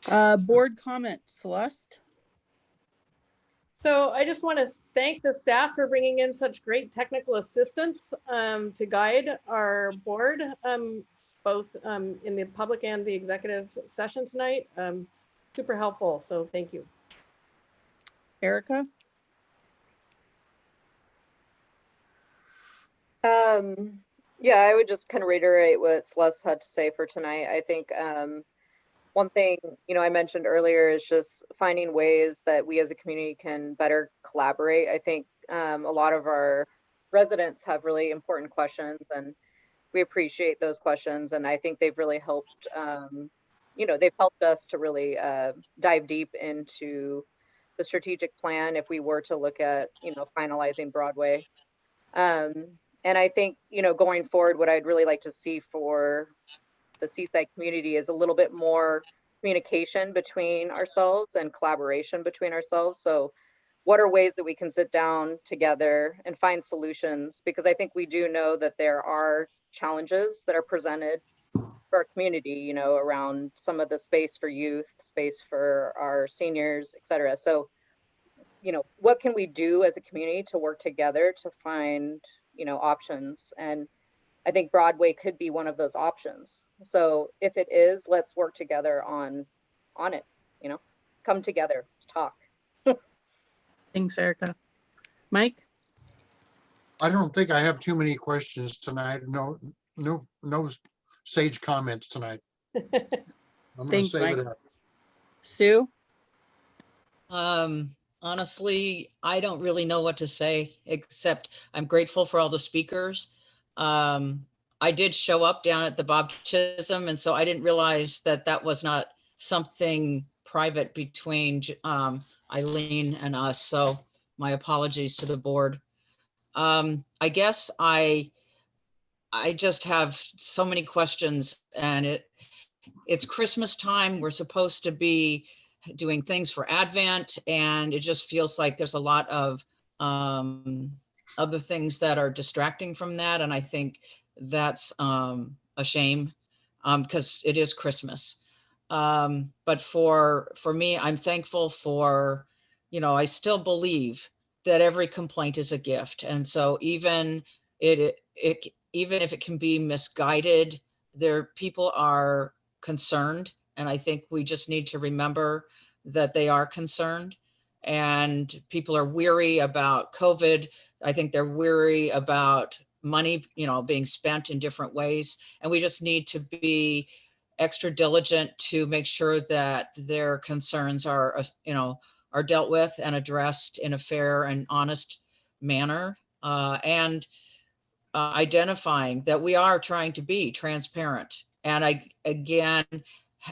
[SPEAKER 3] Board comment, Celeste?
[SPEAKER 6] So I just want to thank the staff for bringing in such great technical assistance to guide our board, both in the public and the executive session tonight. Super helpful, so thank you.
[SPEAKER 3] Erica?
[SPEAKER 5] Yeah, I would just kind of reiterate what Celeste had to say for tonight. I think one thing, I mentioned earlier is just finding ways that we as a community can better collaborate. I think a lot of our residents have really important questions, and we appreciate those questions. And I think they've really helped, they've helped us to really dive deep into the strategic plan if we were to look at, finalizing Broadway. And I think, going forward, what I'd really like to see for the Seaside community is a little bit more communication between ourselves and collaboration between ourselves. So what are ways that we can sit down together and find solutions? Because I think we do know that there are challenges that are presented for our community, around some of the space for youth, space for our seniors, et cetera. So, what can we do as a community to work together to find, options? And I think Broadway could be one of those options. So if it is, let's work together on it, come together, let's talk.
[SPEAKER 3] Thanks, Erica. Mike?
[SPEAKER 4] I don't think I have too many questions tonight. No sage comments tonight. I'm gonna
[SPEAKER 3] Thanks,
[SPEAKER 4] save it
[SPEAKER 3] Mike.
[SPEAKER 4] up.
[SPEAKER 3] Sue?
[SPEAKER 1] Honestly, I don't really know what to say, except I'm grateful for all the speakers. I did show up down at the Bob Chisholm, and so I didn't realize that that was not something private between Eileen and us. So my apologies to the board. I guess I just have so many questions, and it's Christmas time. We're supposed to be doing things for Advent, and it just feels like there's a lot of other things that are distracting from that. And I think that's a shame because it is Christmas. But for me, I'm thankful for, I still believe that every complaint is a gift. And so even even if it can be misguided, people are concerned. And I think we just need to remember that they are concerned, and people are weary about COVID. I think they're weary about money, being spent in different ways. And we just need to be extra diligent to make sure that their concerns are dealt with and addressed in a fair and honest manner. And identifying that we are trying to be transparent. And again,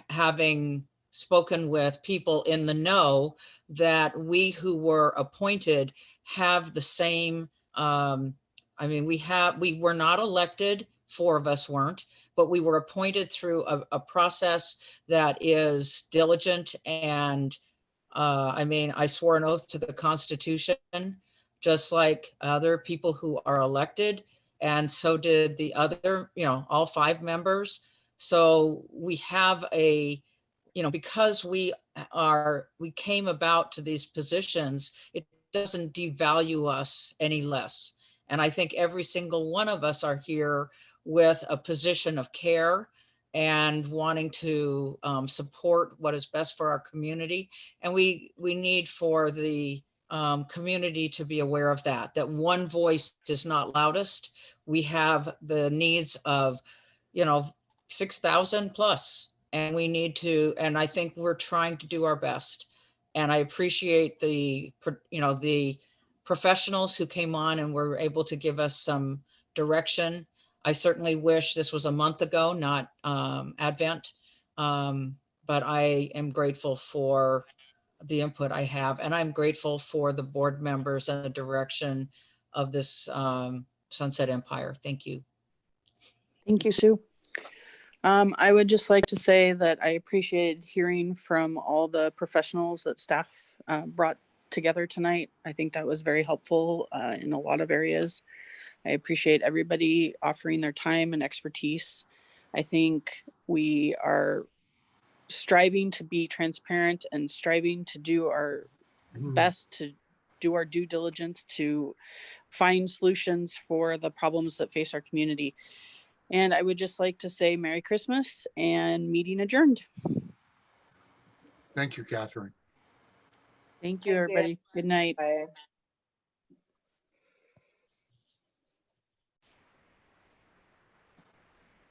[SPEAKER 1] having spoken with people in the know, that we who were appointed have the same, we were not elected, 4 of us weren't, but we were appointed through a process that is diligent. And I swore an oath to the Constitution, just like other people who are elected. And so did the other, all 5 members. So we have a because we came about to these positions, it doesn't devalue us any less. And I think every single one of us are here with a position of care and wanting to support what is best for our community. And we need for the community to be aware of that one voice is not loudest. We have the needs of, 6,000 plus, and we need to, and I think we're trying to do our best. And I appreciate the professionals who came on and were able to give us some direction. I certainly wish this was a month ago, not Advent. But I am grateful for the input I have, and I'm grateful for the board members and the direction of this Sunset Empire. Thank you.
[SPEAKER 3] Thank you, Sue. I would just like to say that I appreciated hearing from all the professionals that staff brought together tonight. I think that was very helpful in a lot of areas. I appreciate everybody offering their time and expertise. I think we are striving to be transparent and striving to do our best to do our due diligence to find solutions for the problems that face our community. And I would just like to say Merry Christmas and meeting adjourned.
[SPEAKER 4] Thank you, Catherine.
[SPEAKER 3] Thank you,
[SPEAKER 5] Thank you.
[SPEAKER 3] everybody. Good night.
[SPEAKER 5] Bye.